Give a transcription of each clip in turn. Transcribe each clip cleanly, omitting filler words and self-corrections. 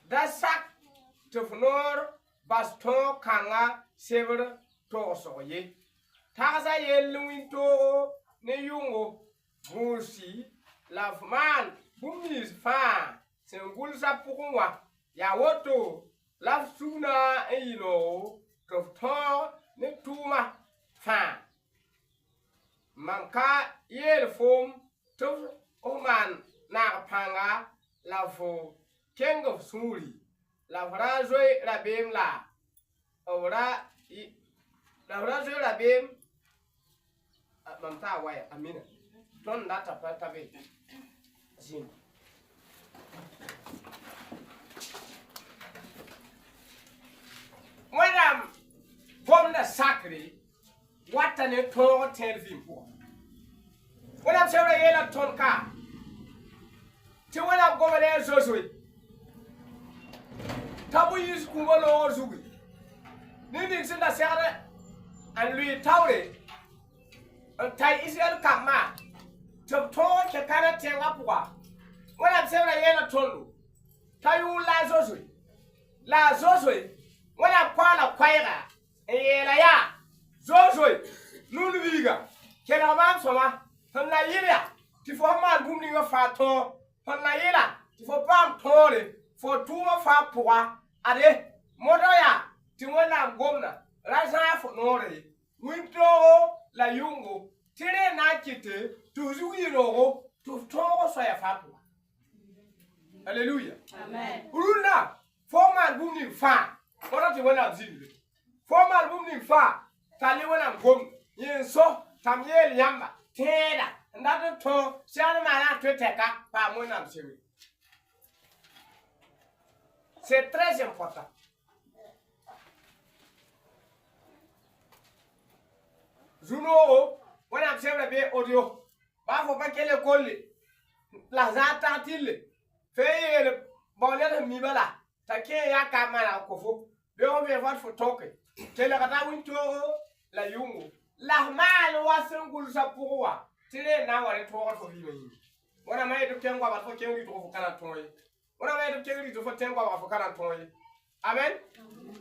da sak tufnor basto kanga sever to soye taza yelwin to ne yungo busi lafman bumis fa sengul sapukwa ya woto laf suna ilo to ne tuma fa manka yel fom to oman na panga lafo king of suri la vrazoy rabem la ora la vrazoy rabem mamta waya amina don data pata be zin Madam from the sacre what an eternal telling for when I'm saying yela tonka to when I'm going there so tabu is kumalo zugi nini sinda sere and lui taure tai Israel kama to ke kana tenga pwa when I'm saying yela tonu tayu la zozui when I'm kwala kwaira yela ya zozui nunu viga kela mam soma na yela ti fo man bumni nga fa to na yela ti fo pam tore fo tuma fa pwa ade modoya ti wona gomna raza fo nore winto la yungo tire na kite tuzu yiro to so ya fa pwa hallelujah Amen. uruna fo man bumni fa ora ti wona zinde fo man bumni fa tali wona gom yenso tamyel yamba tera ndado to siana mara tweteka pa mona msewi. C'est très important. Zuno when I'm saying be audio ba fo pa kele kolle la zata tille feye bonne mi bala ta ke ya kamera ko fo be on be vat fo toke tele kata winto la yungu la mal wasungul sa pourwa tire na wale to fo vi mi wana mai to kengwa ba fo kengi to fo kana toy wana mai to kengi to fo tengwa ba fo kana toy amen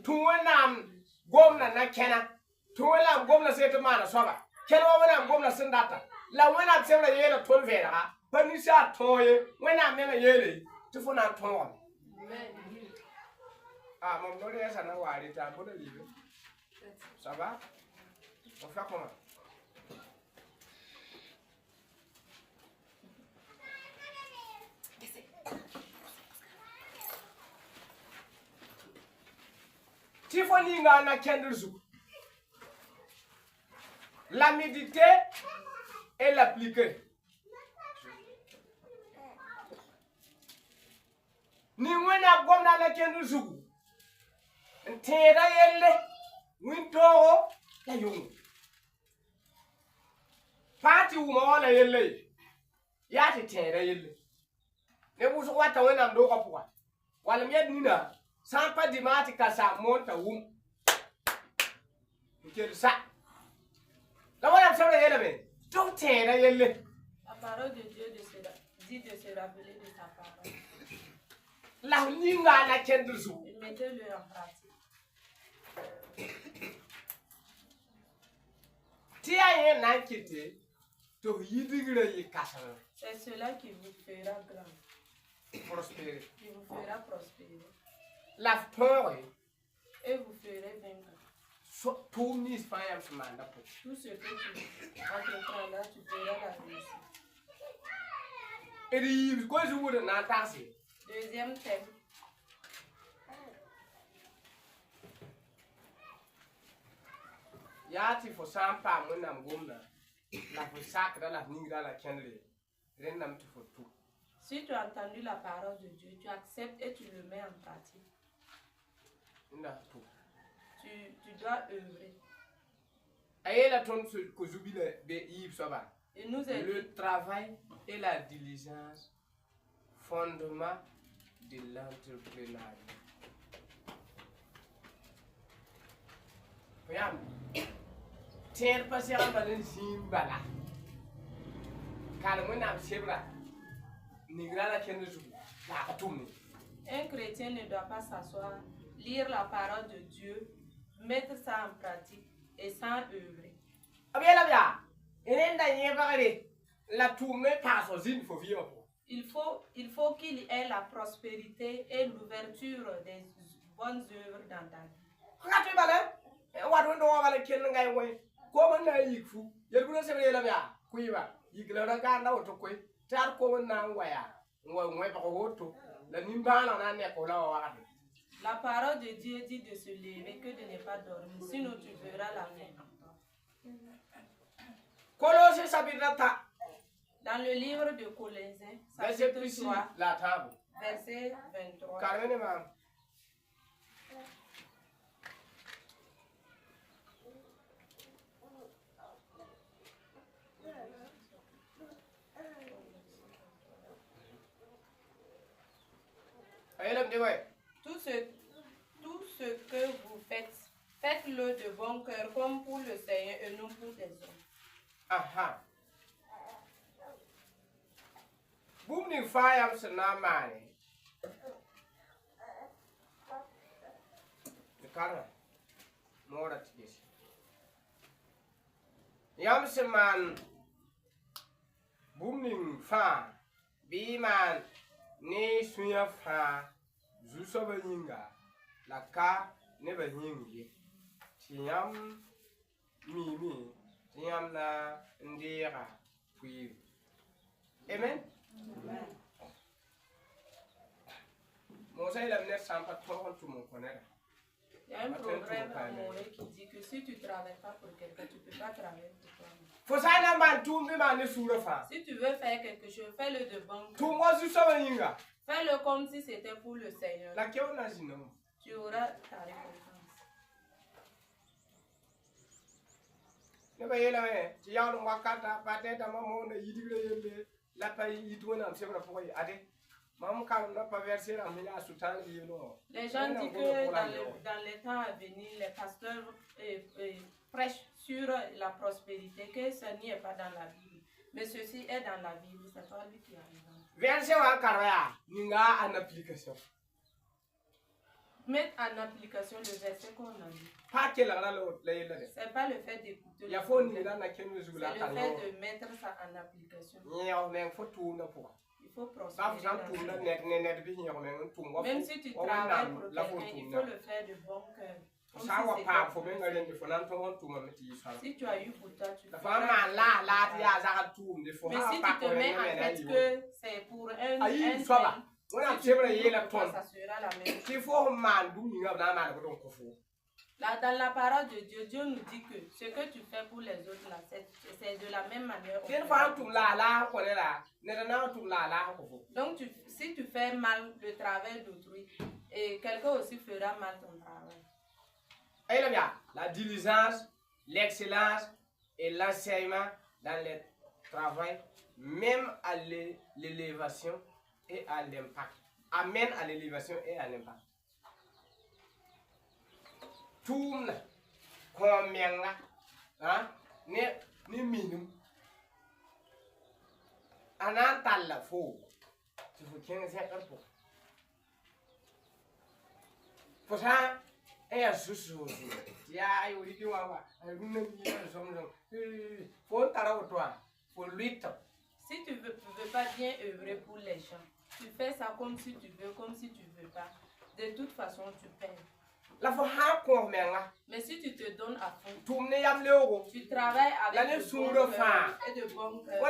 tuwenam gomna na kena tuwenam gomna se to mana soba kena wana gomna sindata la wana tsema yele ton vera panisa toy wana mena yele to fo na ton ah mon dole esa na wali ta bodo libe ça va on fait comment Tifoni na kenduzu la méditer et l'appliquer ni wena gomna la kenduzu ntera yelle winto la yungu party wala yelle yati tera yelle ne buso wata wena ndo ko pwa wala mied nina sampa dimati kasa monta Quel ça? La voilà sur la yelle tout est la yelle. La parole de Dieu dit de se rappeler de sa parole. La linga la kenduzu. Mettez-le en pratique. Tia na kite to yidigre yi kasa. C'est cela qui vous fera grand. Prospérer. Qui vous fera prospérer. La peur et vous ferez vaincre. Tout mis fire manda po. Tout ce que tu entreprendras, tu feras la réussite. Et il quoi je voudrais n'entendre. Deuxième thème. Yati fo sampa mona ngomna. La fo sacre la ningra la kenle. Rendam tu fo tout. Si tu as entendu la parole de Dieu, tu acceptes et tu le mets en pratique. Tu dois œuvrer. Et nous le travail et la diligence, fondement de l'entrepreneuriat. Regarde, tiens pas si on va le simbala. Car mon âme c'est vrai. Nigra la kende la atumni. Un chrétien ne doit pas s'asseoir, lire la parole de Dieu, mettre ça en pratique et sans œuvrer. Abia bia. Inenda yebagare. La tourne passe aux îles faut vivre. Il faut qu'il ait la prospérité et l'ouverture des bonnes œuvres dans ta vie. Quand tu vas là, on doit avoir le ken ngai way. Comment na yifu? Yel bulo se bela bia. Kuiba. Yigla na ga na oto koi. Tar ko na waya. Ngwe ba ko to. La nimbala na ne ko la wa. La parole de Dieu dit de se lever que de ne pas dormir, sinon tu verras la fin en toi. Colosse chapitre dans le livre de Colossiens, chapitre chapitre 3, 3, la table. verset 23. Carmen, maman. Tout ce que vous faites, faites-le de bon cœur, comme pour le Seigneur et non pour des hommes. Aha. Boom ni fire am na mane. Kara. Mora tigesi. Yam se man. Boom ni fa. Bi man ni suya fa. Zuso ba yinga. La ka ne ba yingi. Tiyam mimi. Tiyam na ndira. Puis. Amen. Il y a un proverbe à Morée qui dit que si tu ne travailles pas pour quelqu'un, tu ne peux pas travailler pour toi-même. Si tu veux faire quelque chose, fais-le de bon cœur. Fais-le comme si c'était pour le Seigneur. Tu auras ta récompense. Les gens disent que dans les temps à venir, les pasteurs prêchent sur la prospérité, que ce n'y est pas dans la Bible. Mais ceci est dans la Bible, c'est pas lui qui a raison. Mettre en application le verset qu'on a dit. C'est pas le fait d'écouter. C'est le fait de mettre ça en application. Il faut prospérer. Même si tu travailles pour quelqu'un, il faut le faire de bon cœur. Si tu as eu pour toi, tu le feras. Mais si tu te mets en tête que c'est pour un si ça sera la même chose. Là, dans la parole de Dieu, Dieu nous dit que ce que tu fais pour les autres, là, c'est de la même manière. Donc, si tu fais mal le travail d'autrui, et quelqu'un aussi fera mal ton travail. La diligence, l'excellence et l'enseignement dans le travail, même à l'élévation et à l'impact. Amène à l'élévation et à l'impact. Tout combien là, ni minimum. Anantal la faux. Tu faut qu'il y ait un peu. Pour ça, et à ce jour, il y a eu des gens faut t'arrêter toi, faut lui. Si tu veux pas bien œuvrer pour les gens, tu fais ça comme si tu veux, comme si tu veux pas. De toute façon, tu perds. Mais si tu te donnes à fond, tu travailles avec de bon cœur et de bon cœur.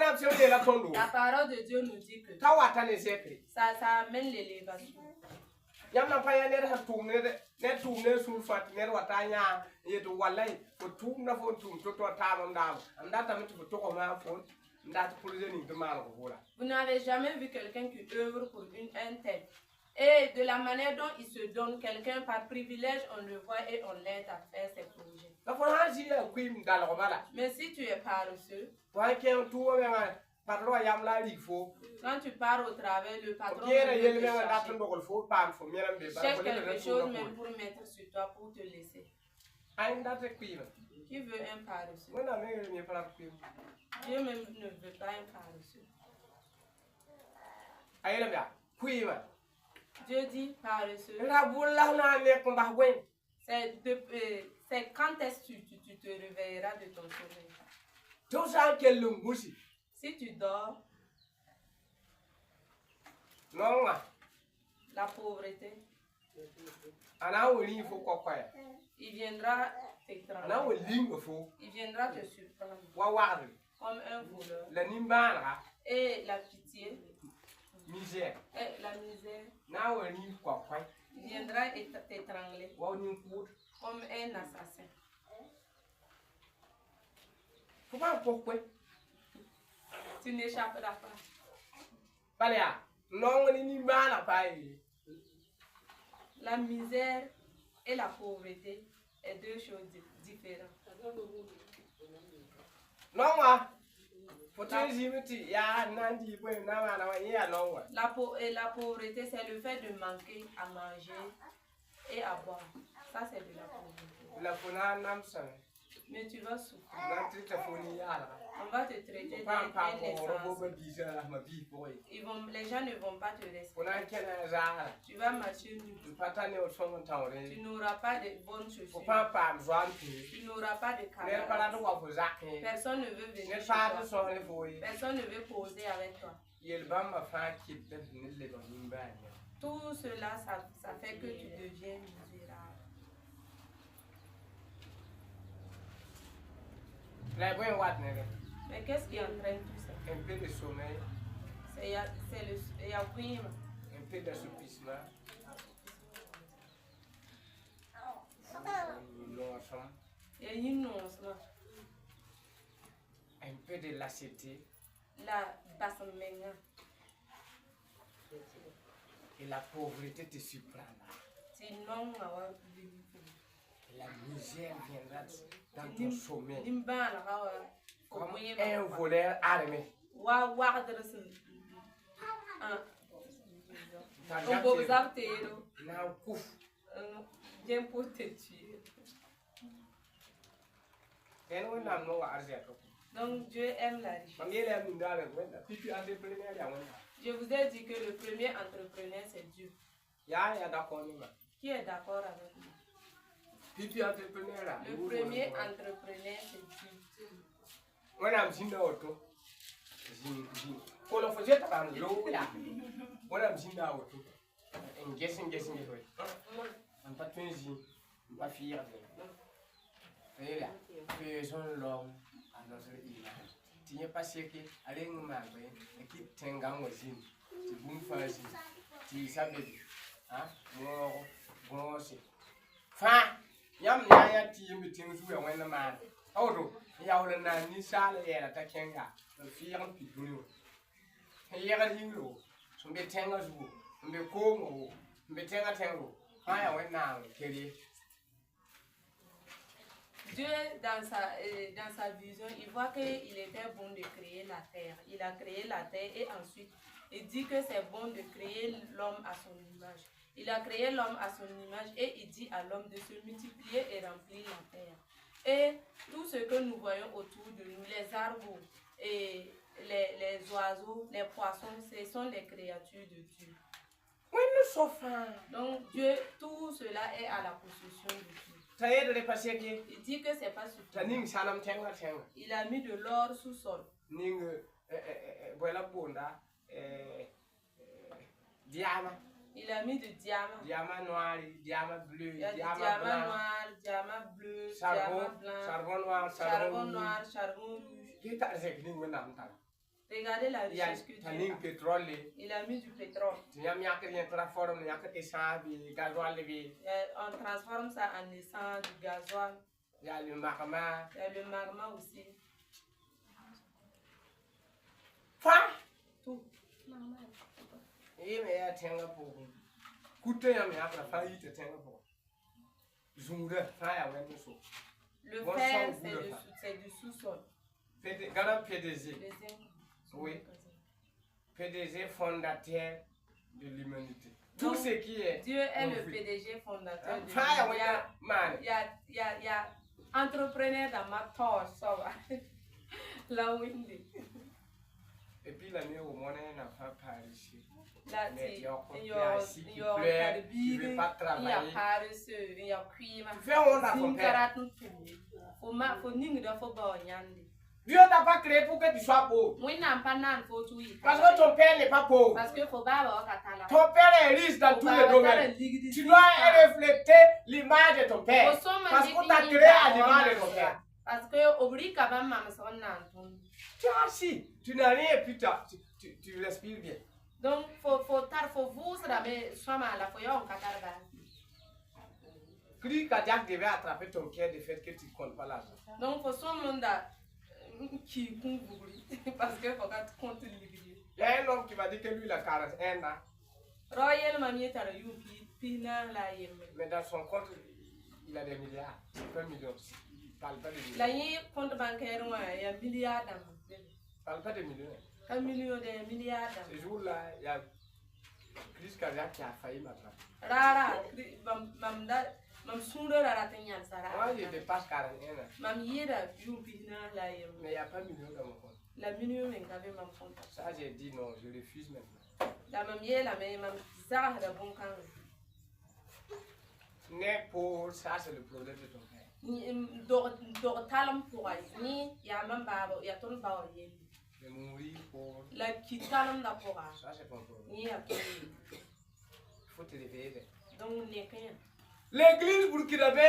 La parole de Dieu nous dit que ça amène l'élévation. Vous n'avez jamais vu quelqu'un qui œuvre pour un tel. Et de la manière dont il se donne, quelqu'un par privilège, on le voit et on l'aide à faire ses projets. Mais si tu es paresseux, quand tu pars au travail, le patron cherche quelque chose même pour mettre sur toi pour te laisser. Qui veut un paresseux? Dieu même ne veut pas un paresseux. Dieu dit paresseux. C'est quand est-ce que tu te réveilleras de ton sommeil. Si tu dors, la pauvreté, il viendra t'étrangler. Il viendra te surprendre comme un voleur. Et la pitié, et la misère, il viendra t'étrangler comme un assassin. Tu n'échapperas pas. La misère et la pauvreté sont deux choses différentes. La pauvreté, c'est le fait de manquer à manger et à boire. Ça, c'est de la pauvreté. Mais tu vas souffrir. On va te traiter des naissances. Les gens ne vont pas te respecter. Tu vas marcher nu. Tu n'auras pas de bonnes chaussures. Tu n'auras pas de camarades. Personne ne veut venir chez toi. Personne ne veut poser avec toi. Tout cela, ça fait que tu deviens misérable. Mais qu'est-ce qui entraîne tout ça? Un peu de sommeil. C'est le prime. Un peu d'assoupissement. Un peu de lassitude. La basse-menga. Et la pauvreté te surprendra. La misère viendra dans ton sommeil. Comme un voleur armé. Viens pour te tuer. Donc Dieu aime la richesse. Je vous ai dit que le premier entrepreneur c'est Dieu. Qui est d'accord avec moi? Le premier entrepreneur c'est Dieu. Faisons l'homme à notre image. Tu n'es pas sûr que allez nous marrer et qui t'engagne aussi. Tu bouges pas aussi. Tu savais, hein? Bon, c'est. Fin. Yam ya ti mi ting su ya wena ma. Odo, ya wala na ni sala ya ta kenga. Le fiyan pitulu. Ya ga hingo. Sumbe tenga su. Mbe kongo. Mbe tenga tengo. Ha ya wena keri. Dieu, dans sa vision, il voit qu'il était bon de créer la terre. Il a créé la terre et ensuite, il dit que c'est bon de créer l'homme à son image. Il a créé l'homme à son image et il dit à l'homme de se multiplier et remplir la terre. Et tout ce que nous voyons autour de nous, les arbres et les oiseaux, les poissons, ce sont les créatures de Dieu. Oui, nous sommes. Donc Dieu, tout cela est à la possession de Dieu. Il dit que c'est pas suffisant. Il a mis de l'or sous sol. Il a mis de diamant. Diamant noir, diamant bleu, diamant noir, diamant bleu, diamant blanc, charbon noir, charbon rouge. Regardez la richesse que Dieu a. Il a mis du pétrole. On transforme ça en essence, du gasoil. Il y a le magma. Il y a le magma aussi. Tout. Le fer, c'est du sous-sol. Oui. PDG fondateur de l'humanité. Tout ce qui est. Dieu est le PDG fondateur de l'humanité. Il y a entrepreneur dans ma torche, ça va. La Windy. Et puis la mienne au monde n'a pas par ici. Là, il y a pas paresseux, il y a cuivre. Fais honte à ton père. Dieu t'a pas créé pour que tu sois pauvre. Parce que ton père n'est pas pauvre. Ton père est riche dans tous les domaines. Tu dois refléter l'image de ton père. Parce qu'on t'a créé à l'image de ton père. Parce que tu es assis, tu n'as rien et puis tu respires bien. Donc, faut vous Cri cardiaque devait attraper ton cœur du fait que tu ne comptes pas l'argent. Donc, faut son monde qui compte parce que faut que tu comptes l'immobilier. Il y a un homme qui m'a dit que lui, il a 41 ans. Royal Mamie t'a eu pina la yem. Mais dans son compte, il a des milliards. C'est 1 million. Il ne parle pas de millions. La yem compte bancaire, il y a milliards. Il ne parle pas de millions. 1 million de milliards. Ce jour-là, il y a crise cardiaque qui a failli m'attraper. Rara, mam soundeur à la tenir ça. Moi, je dépasse 41 ans. Mam yera you pina la yem. Mais il n'y a pas de million dans mon compte. La million est quand même mon compte. Ça, j'ai dit non, je refuse maintenant. La mam yera, mais mam ça, la bon camp. Né pauvre, ça c'est le problème de ton père. Ni talent pour ni ya mam baba ya ton ba yeli. De mourir pauvre. La qui talent da pour ça c'est ton problème. Ni ya ton. Il faut te réveiller. Donc n'est rien. L'église burkinabé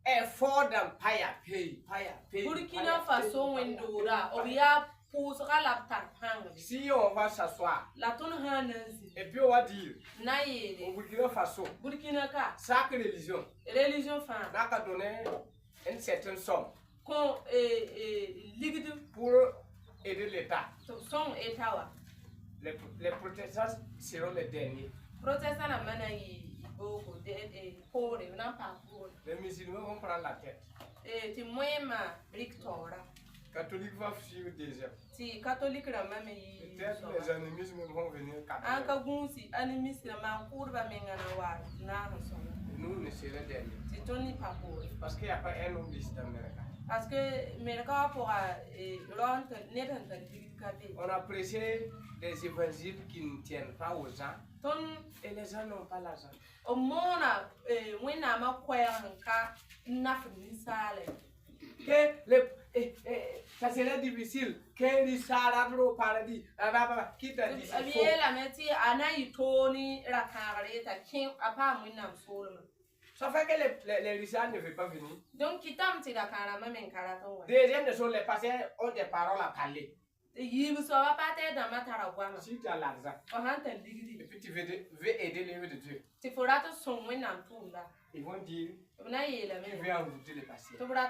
est fort dans Paya Pays. Burkina Faso Wendora, Obia posera la tarpang. Si on va s'asseoir, la ton et puis on va dire, Naïe, au Burkina Faso, Burkina Ka, chaque religion femme, n'a qu'à donner une certaine somme pour aider l'État. Son État. Les protestants seront les derniers. Protestants à Manaï. Les musulmans vont prendre la tête. Et tu ma victoire. Catholique va suivre deuxième. Si catholique la même peut-être les animismes vont venir quatrième. En Kagunsi, animiste la cour va m'engager. Nous ne serons derniers. C'est ton n'y pas pour. Parce qu'il n'y a pas un homme ici dans Amérique. Parce que Amérique pourra rentrer net en on a prêché des évangiles qui ne tiennent pas aux gens. Et les gens n'ont pas l'argent. Au monde, on a ma croire en cas ça serait difficile. Qu'un risale au paradis. Qui t'a dit ça? Ça fait que les risales ne veulent pas venir. Donc, qui t'aime, c'est la carame, mais caraton. Deuxième de choses, les patients ont des paroles à parler. Il ne sera pas dans ma tarawama. Si tu as l'argent, et puis tu veux aider les de Dieu, tu feras tout son moyen en tout là. Ils vont dire, tu veux envoûter les patients. Tu feras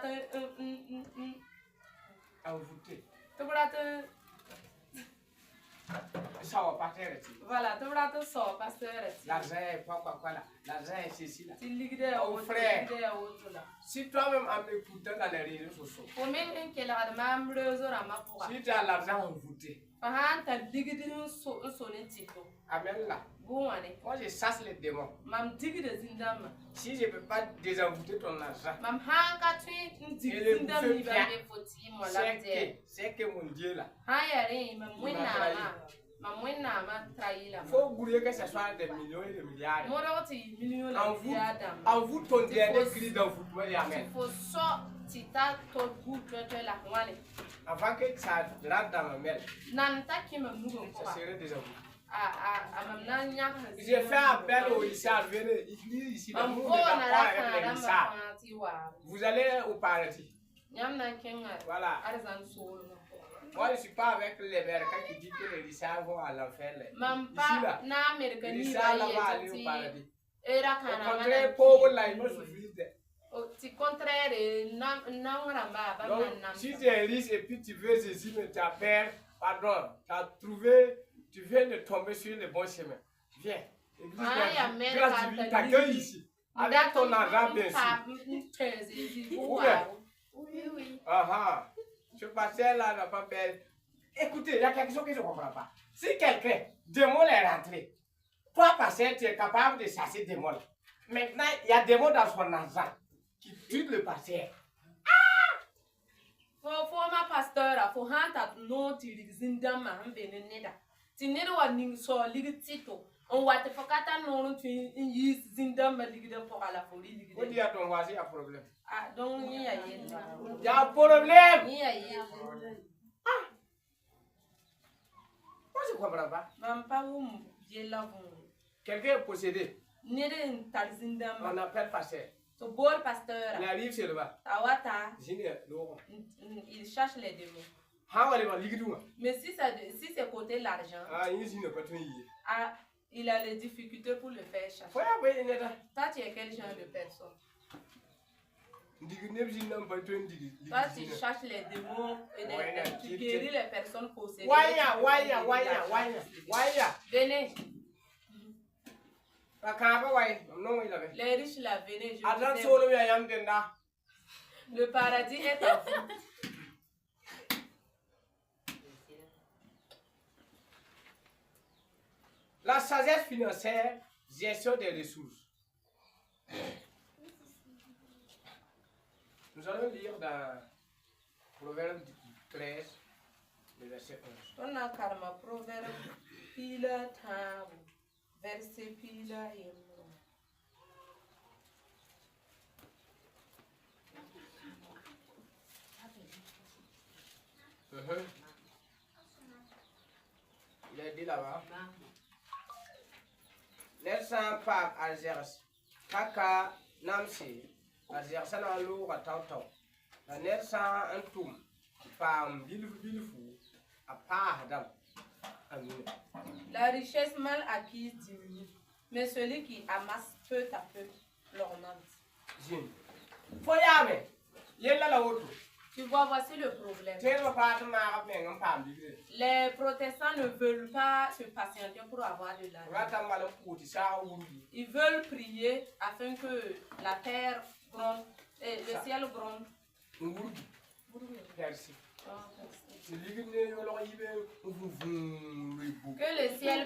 envoûter. Tu feras ça va pas faire. Voilà, tu feras tout ça, pasteur. L'argent est quoi là. L'argent est ceci là. Tu liquides au frère. Si toi-même en m'écoutant dans les réseaux sociaux, si tu as l'argent envoûté, amène là. Moi je chasse les démons. Si je ne peux pas désenvoûter ton argent, et le bouffer bien, c'est que mon Dieu là, il m'a trahi. Il faut oublier que ce soit des millions et des milliards. Envoûte ton dernier cri d'envoûtement et amène. Avant que ça rentre dans ma mère, ça serait déjà vous. J'ai fait appel au Issa, venez ici, le monde n'est pas avec les Issa. Vous allez au paradis. Voilà. Moi, je ne suis pas avec les Américains qui disent que les Issa vont à l'enfer. Ici, là, les Issa vont aller au paradis. Au contraire, pauvre là, ils vont souffrir. Donc, si tu es riche et puis tu veux ceci, mais tu as peur, pardon, tu viens de tomber sur le bon chemin. Viens. Grâce divine t'accueille ici. Avec ton argent, bien sûr. Oui. Ce pasteur là n'a pas peur. Écoutez, il y a quelque chose que je ne comprends pas. Si quelqu'un, démon est rentré, toi, pasteur, tu es capable de chasser démon. Maintenant, il y a démon dans son argent qui tue le pasteur. Faut ma pasteur, faut hanta non tu zindama beneneda. Tinere wa ning so ligitito. On wa te fakata non tu yis zinda maligida pour à la folie ligida. On dit à ton voisin, il y a problème. Ah, donc il y a il y a problème. Il y a Ah. Moi, je ne comprends pas. Même pas où j'ai la Quelqu'un est possédé. On appelle pasteur. So bol pasteur. Il arrive sur le bas. Awata. Il cherche les démons. Mais si c'est côté l'argent. Il a les difficultés pour le faire chercher. Toi, tu es quel genre de personne? Toi, tu cherches les démons et tu guéris les personnes possédées. Venez. Les riches là, venez. Le paradis est à vous. La sagesse financière, gestion des ressources. Nous allons lire dans Proverbe 13, le verset 11. On a karma Proverbe pila tabu, verset pila yemo. Il a dit là-bas. Nelson Park Algers, Kaka Namsi, Algers na loura tautou. La Nelson Antum, Pam Bilfou, à part Adam. La richesse mal acquise diminue, mais celui qui amasse peu à peu l'augmente. Foyame, yella la auto. Tu vois, voici le problème. Les protestants ne veulent pas se patienter pour avoir de l'argent. Ils veulent prier afin que la terre gronde et le ciel gronde. Merci. Que le ciel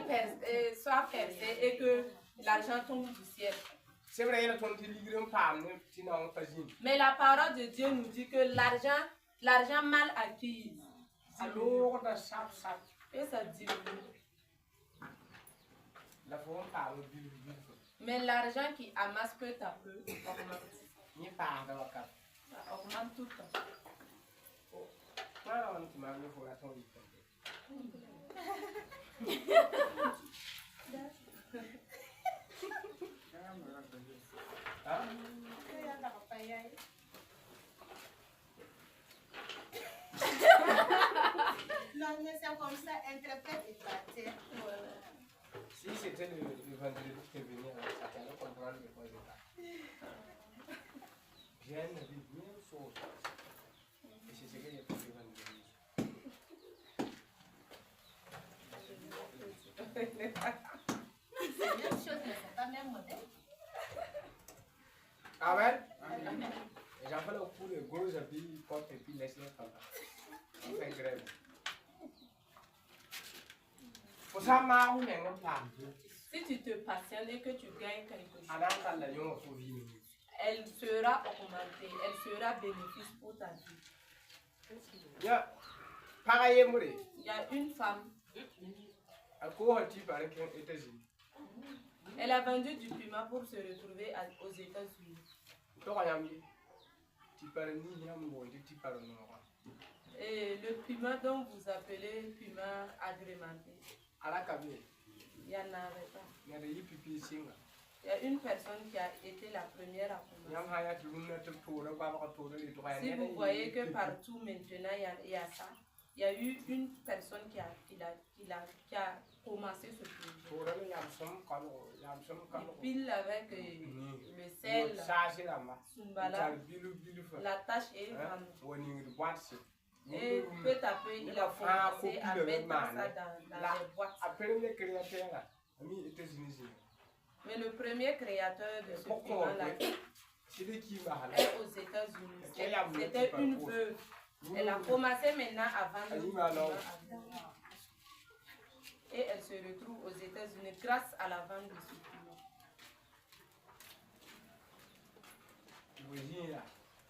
soit percé et que l'argent tombe du ciel. C'est vrai, mais la parole de Dieu nous dit que l'argent mal acquis, et ça diminue. Mais l'argent qui amasse peu à peu augmente. Ça augmente tout le temps. Non, mais c'est comme ça, interprète et partir. Si c'était le vendredi qui est venu, ça allait comprendre le résultat. Bien, la vie, bien chose. Et c'est ce que j'ai fait le vendredi. C'est la même chose, mais c'est pas le même modèle. Amen. J'en fais le coup de gros habits, porte et puis laisse-les comme ça. On fait grève. Si tu te patientes et que tu gagnes quelque chose, elle sera augmentée, elle sera bénéfice pour ta vie. Il y a une femme. Elle a vendu du piment pour se retrouver aux États-Unis. Et le piment dont vous appelez piment agrémenté, il n'y en avait pas. Il y a une personne qui a été la première à commencer. Si vous voyez que partout maintenant il y a ça, il y a eu une personne qui a commencé ce projet. Il pile avec le sel, la tâche est grande. Et peu à peu, il a commencé à mettre ça dans les boîtes. Mais le premier créateur de ce piment-là est aux États-Unis. C'était une veuve. Elle a commencé maintenant à vendre le piment. Et elle se retrouve aux États-Unis grâce à la vente de ce piment.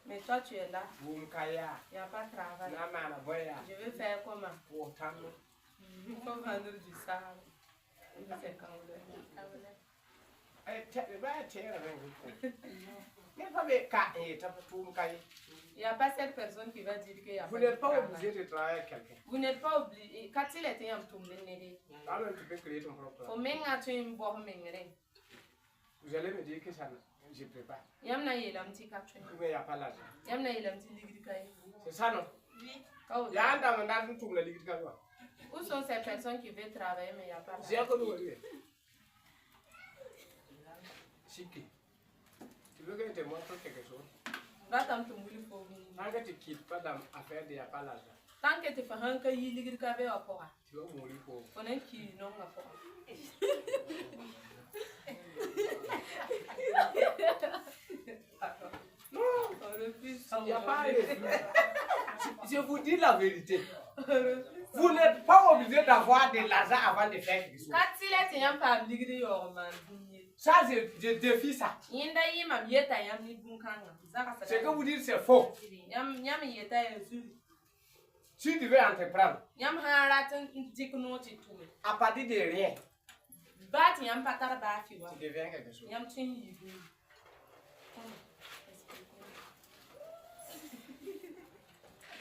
Mais toi, tu es là. Il n'y a pas de travail. Je vais faire comment? Il faut vendre du sable. C'est quand il n'y a pas cette personne qui va dire qu'il y a. Vous n'êtes pas obligé de travailler avec quelqu'un. Vous n'êtes pas obligé. Quand il était un tour, alors tu peux créer ton propre. Vous allez me dire que ça, je ne peux pas. Mais il n'y a pas l'argent. C'est ça, non? Oui. Il y a un dame qui a dit que où sont ces personnes qui veulent travailler, mais il n'y a pas l'argent? J'ai connu. Chiki, tu veux que je te montre quelque chose? Tant que tu ne quittes pas dans l'affaire, il n'y a pas l'argent. Tant que tu fais un cas, il y a un peu. Tu vas mourir pauvre. On est qui non à pas. Non, il n'y a pas de refus. Je vous dis la vérité. Vous n'êtes pas obligé d'avoir de l'argent avant de faire quelque chose. Ça, je défie ça. Ce que vous dites, c'est faux. Si tu veux entreprendre, à partir de rien, tu deviens quelque chose.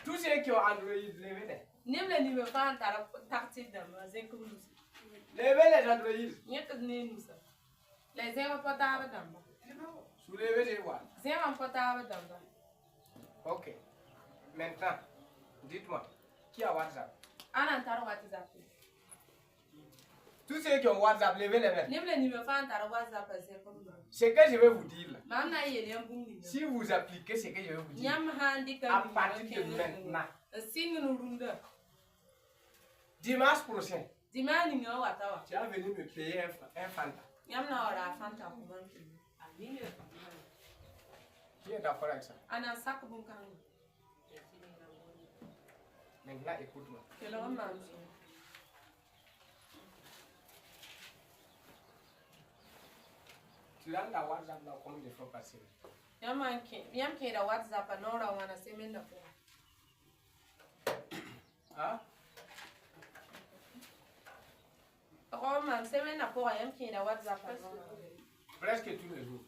Tous ceux qui ont Android, levez-les. Levez les Android. Soulevez les voix. Ok. Maintenant, dites-moi, qui a WhatsApp? Tous ceux qui ont WhatsApp, levez les mains. Ce que je vais vous dire là, si vous appliquez ce que je vais vous dire, à partir de maintenant, dimanche prochain, tu vas venir me payer un Fanta. Qui est d'accord avec ça? Maintenant, écoute-moi. Tu as la WhatsApp là combien de fois par semaine? Hein? Presque tous les jours.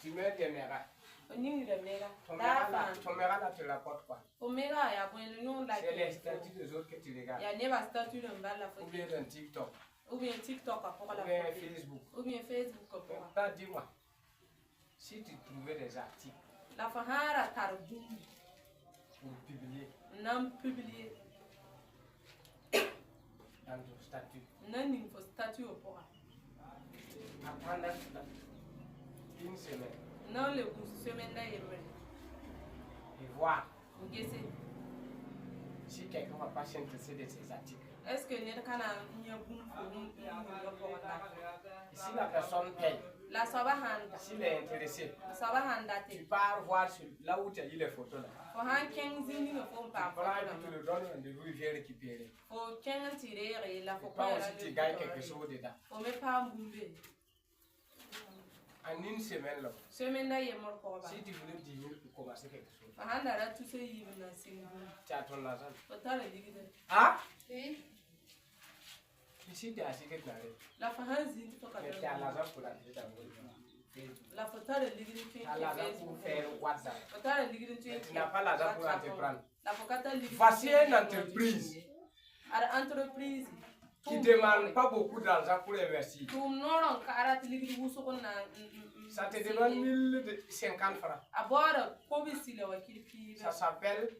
Tu mets des méras. Ton méra là te rapporte quoi? C'est les statuts des autres que tu regardes. Ou bien un TikTok. Ou bien Facebook. Maintenant, dis-moi, si tu trouvais des articles pour publier dans ton statut, attendre une semaine et voir si quelqu'un va pas s'intéresser de ces articles. Est-ce que si la personne paye, s'il est intéressé, tu pars voir là où tu as dit les photos là. Tu prends et puis tu le donnes rendez-vous, il vient récupérer. Et pas aussi tu gagnes quelque chose dedans. En une semaine là, si tu voulais 10 000 pour commencer quelque chose, tu as ton argent. Ah? Oui. Ici, tu es assis quelque part. Mais tu as l'argent pour la télé d'abord. Tu as l'argent pour faire WhatsApp. Tu n'as pas l'argent pour entreprendre. Voici une entreprise qui ne demande pas beaucoup d'argent pour investir. Ça te demande 1050 francs. Ça s'appelle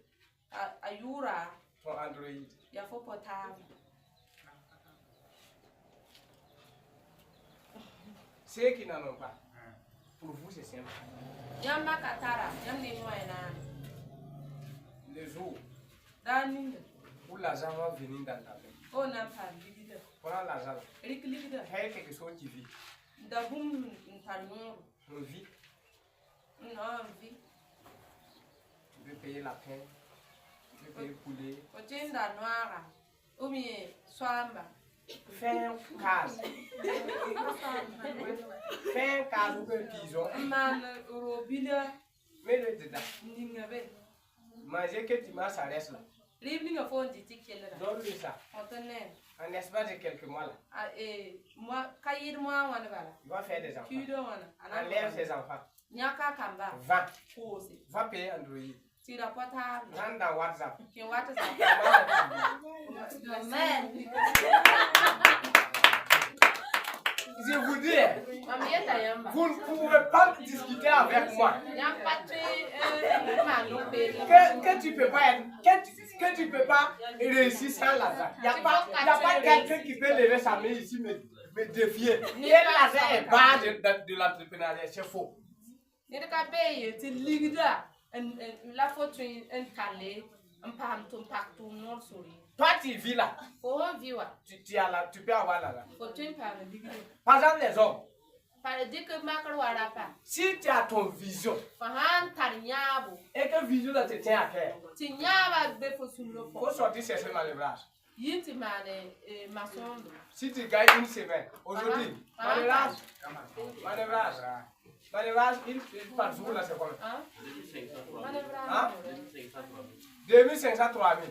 ton Android. Ceux qui n'en ont pas, pour vous c'est simple. Le jour où l'argent va venir dans ta vie, prends l'argent, fais quelque chose qui vit. On vit. Tu veux payer la pain, tu veux payer le poulet. Fais un case. Fais un case ou un pigeon. Mets-le dedans. Manger que tu manges, ça reste là. Donne-lui ça. En espace de quelques mois là. Moi, il va faire des enfants. Enlève ses enfants. 20. Va payer Android. Rentre dans WhatsApp. Je vous dis, vous ne pouvez pas discuter avec moi. Que tu peux pas être, que tu peux pas réussir sans l'argent. Il n'y a pas quelqu'un qui peut lever sa main ici me défier. Et l'argent est base de l'entrepreneuriat, c'est faux. Toi, tu vis là. Tu peux avoir l'argent. Par exemple, les hommes. Si tu as ton vision et que vision te tient à cœur, il faut sortir chercher manœuvrage. Si tu gagnes une semaine, aujourd'hui, manœuvrage, il par jour là, c'est combien? 2500, 3000.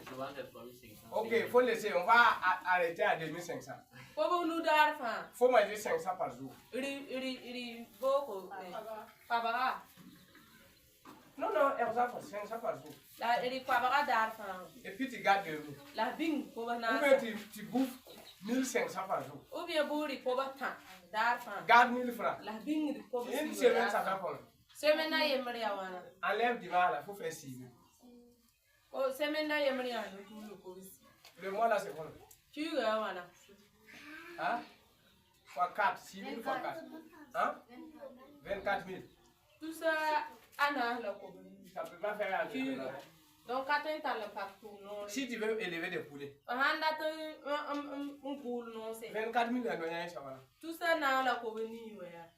Ok, il faut laisser, on va arrêter à 2500. Faut manger 500 par jour. Non, exemple, 500 par jour. Et puis tu gardes 2000. Ou bien tu bouffes 1500 par jour. Garde 1000 francs. Une semaine, ça fait combien? Enlève du mal, il faut faire 6 000. Le mois là, c'est combien? Hein? Fois 4, 6 000 fois 4. Hein? 24 000. Tout ça, Anna, ça peut pas faire un. Donc, quand tu as le parcours, si tu veux élever des poulets, 24 000, tout ça,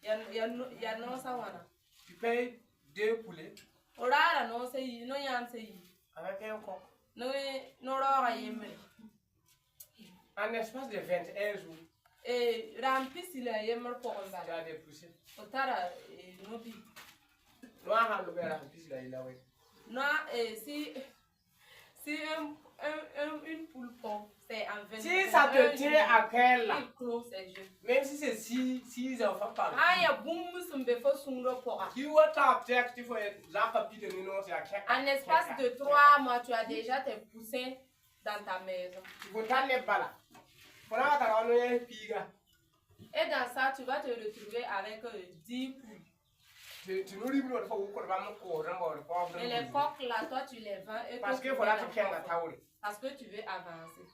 il y a non ça. Tu payes 2 poulets avec un coq. En espace de 21 jours, et rampis il a yemmer pour un tu as des poussées. Otara et nobi. Noir, le verre rampis il a oui. Non, si une poule pond, c'est en 20. Si ça te tient à cœur là, même si c'est 6 enfants par jour. Ah, il y a boum, tu vois ta objectif, en espace de 3 mois, tu as déjà tes poussins dans ta maison. Et dans ça, tu vas te retrouver avec 10 poules. Et les coques là, toi tu les vends. Parce que tu veux avancer.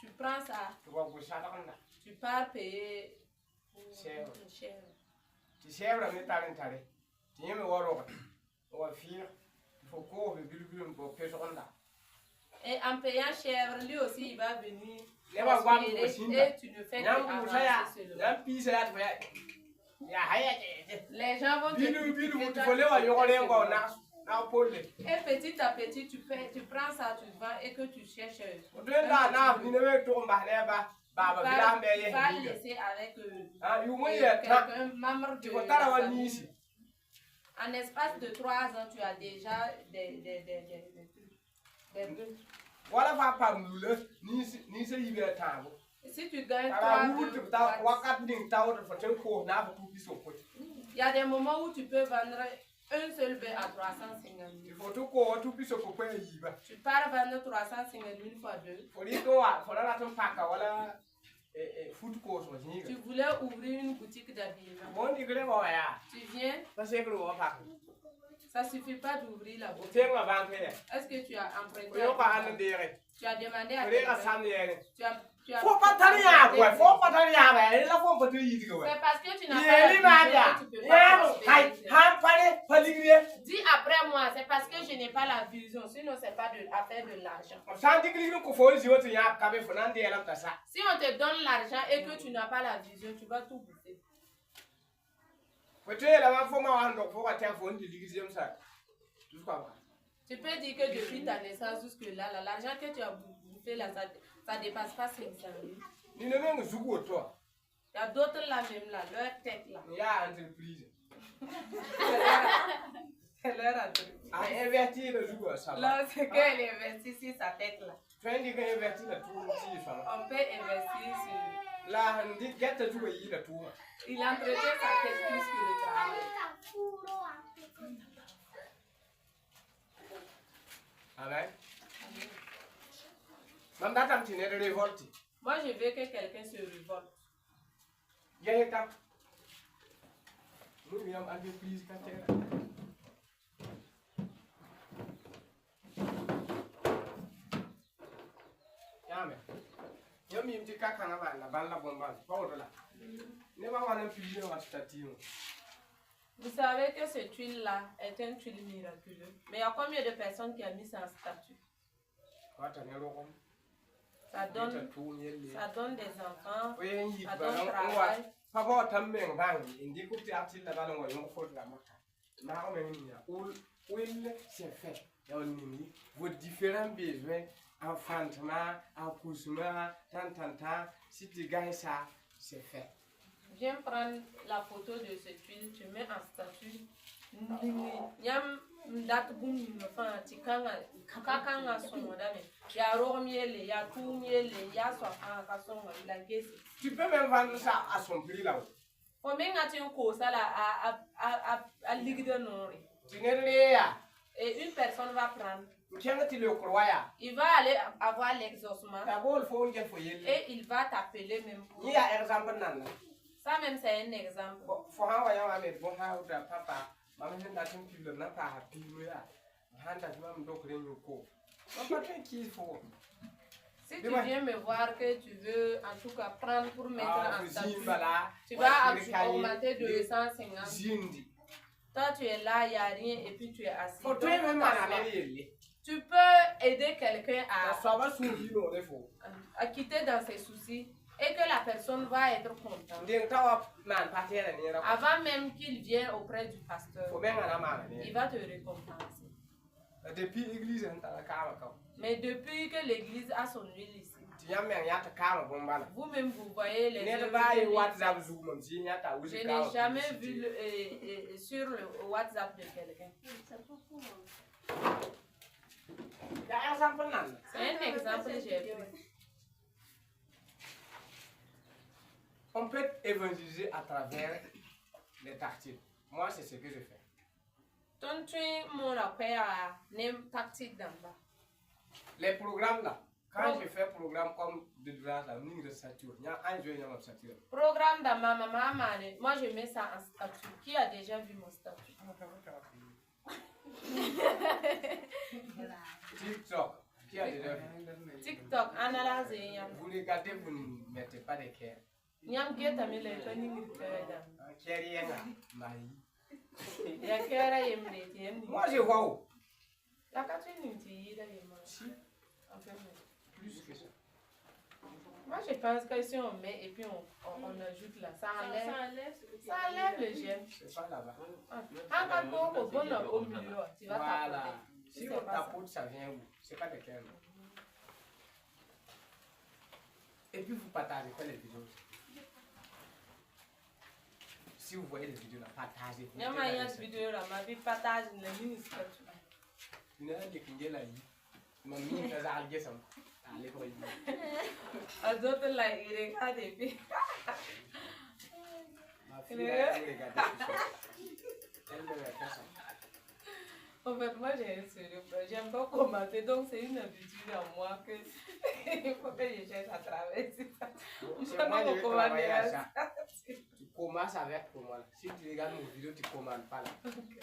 Tu prends ça. Tu pars payer cher. Et en payant cher, lui aussi il va venir. Et tu ne fais que avancer seulement. Les gens vont et petit à petit, tu prends ça, tu vends et que tu cherches. Tu vas laisser avec quelqu'un membre de la famille. En espace de 3 ans, tu as déjà des voilà, va par nous, ni c'est hiver temps. Si tu gagnes 3 il y a des moments où tu peux vendre un seul bœuf à 350 000. Tu pars vendre 350 000 fois 2. Tu voulais ouvrir une boutique d'habillement. Tu viens. Ça ne suffit pas d'ouvrir la boutique. Est-ce que tu as emprunté? Tu as demandé à quelqu'un. Faut pas t'aller à quoi? Faut pas t'aller à quoi? C'est parce que tu n'as pas la vision. Dis après moi, c'est parce que je n'ai pas la vision. Sinon, c'est pas affaire de l'argent. Si on te donne l'argent et que tu n'as pas la vision, tu vas tout bouffer. Tu peux dire que depuis ta naissance jusque là, l'argent que tu as bouffé là, ça ne dépasse pas 500 000. Il y a d'autres là même là, leur tête là. Il y a entreprise. C'est leur entreprise. investit le jour, ça va. Là, c'est qu'elle investit sur sa tête là. Tu as dit qu'elle investit le tour aussi, ça va. On peut investir sur... Là, on dit qu'elle te joue le tour. Il entretient sa tête plus que le travail. Amen. Même dans tu es révolté. Moi, je veux que quelqu'un se révolte. Il y a un temps. Nous, nous avons un peu plus quand tu es là. Amen. Il y a un petit cas quand on a la balle, la bombe, pas au-delà. Ne va pas en plus dans la statue. Vous savez que cette huile-là est une huile miraculeuse. Mais il y a combien de personnes qui ont mis ça en statut? Ça donne des enfants, ça donne travail. Papa tambeng bang indi kuti ati la balo ngo yongo fot la maka. Na o mengi ya où c'est fait. Ya onini vos différents besoins enfantement, accouchement, tant si tu gagnes ça, c'est fait. Viens prendre la photo de cette huile, tu mets en statut. Yam date boum enfin tikanga kakanga son dame. Ya romiele, ya tumiele, ya so ka son la gesi. Tu peux même vendre ça à son prix là. Faut même acheter un cosa là à ligue de non. Tu n'es là. Et une personne va prendre. Il va aller avoir l'exaucement. Et il va t'appeler même pour. Il y a exemple nan. Ça même c'est un exemple. Faut envoyer un avec bon ha papa. Maman n'a pas pu le n'a pas pu là. Handa même donc réunion. Si tu viens me voir que tu veux en tout cas prendre pour mettre en statut, tu vas augmenter de 250. Toi tu es là, il n'y a rien et puis tu es assis. Donc, tu peux aider quelqu'un à quitter dans ses soucis et que la personne va être contente. Avant même qu'il vienne auprès du pasteur, il va te récompenser. Depuis l'église, mais depuis que l'église a son huile ici, vous-même vous voyez les œuvres. Je n'ai jamais vu sur le WhatsApp de quelqu'un. C'est un exemple que j'ai pris. On peut évangéliser à travers les tactiles. Moi, c'est ce que je fais. Les programmes là, quand je fais programme comme de grâce, la ligne de stature, il y a un jeu dans ma stature. Programme dans ma maman, moi je mets ça en statut. Qui a déjà vu mon statut? TikTok, qui a déjà vu? TikTok, analyse. Vous regardez, vous ne mettez pas de cœur. Nyam geta mi le to ningi da. Moi je vois où. La plus que ça. Moi je pense que si on met et puis on ajoute là, ça enlève le gemme. C'est pas là-bas. Au milieu, tu vas tapoter. Si on tapote, ça vient où? C'est pas de cœur. Et puis vous partagez pas les vidéos. Si vous voyez les vidéos, partagez. Il y a des vidéos là, ma vie partage les ministres. Il y a des vidéos là. Ma mie fait ça à l'guessam. Allez pour y aller. D'autres là, ils regardent et puis. Ma fille, elle regarde. Elle me fait ça. En fait, moi j'ai un sérieux problème. J'aime pas commenter, donc c'est une habitude à moi que il faut que je cherche à traverser ça. C'est moi qui commenter à ça. Tu commences avec pour moi. Si tu regardes mon vidéo, tu ne commandes pas là. Okay.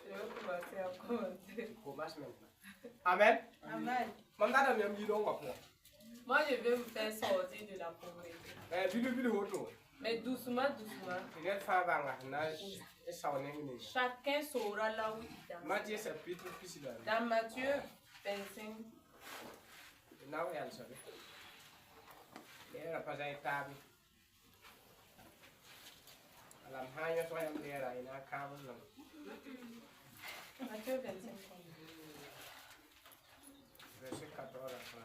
Je vais commencer à commenter. Tu commences maintenant. Amen. Amen. Moi je veux me faire sortir de la pauvreté. Mais doucement, doucement. Chacun saura là où il est. Dans Matthieu 25. Matthieu 25. Verset 14 à 30.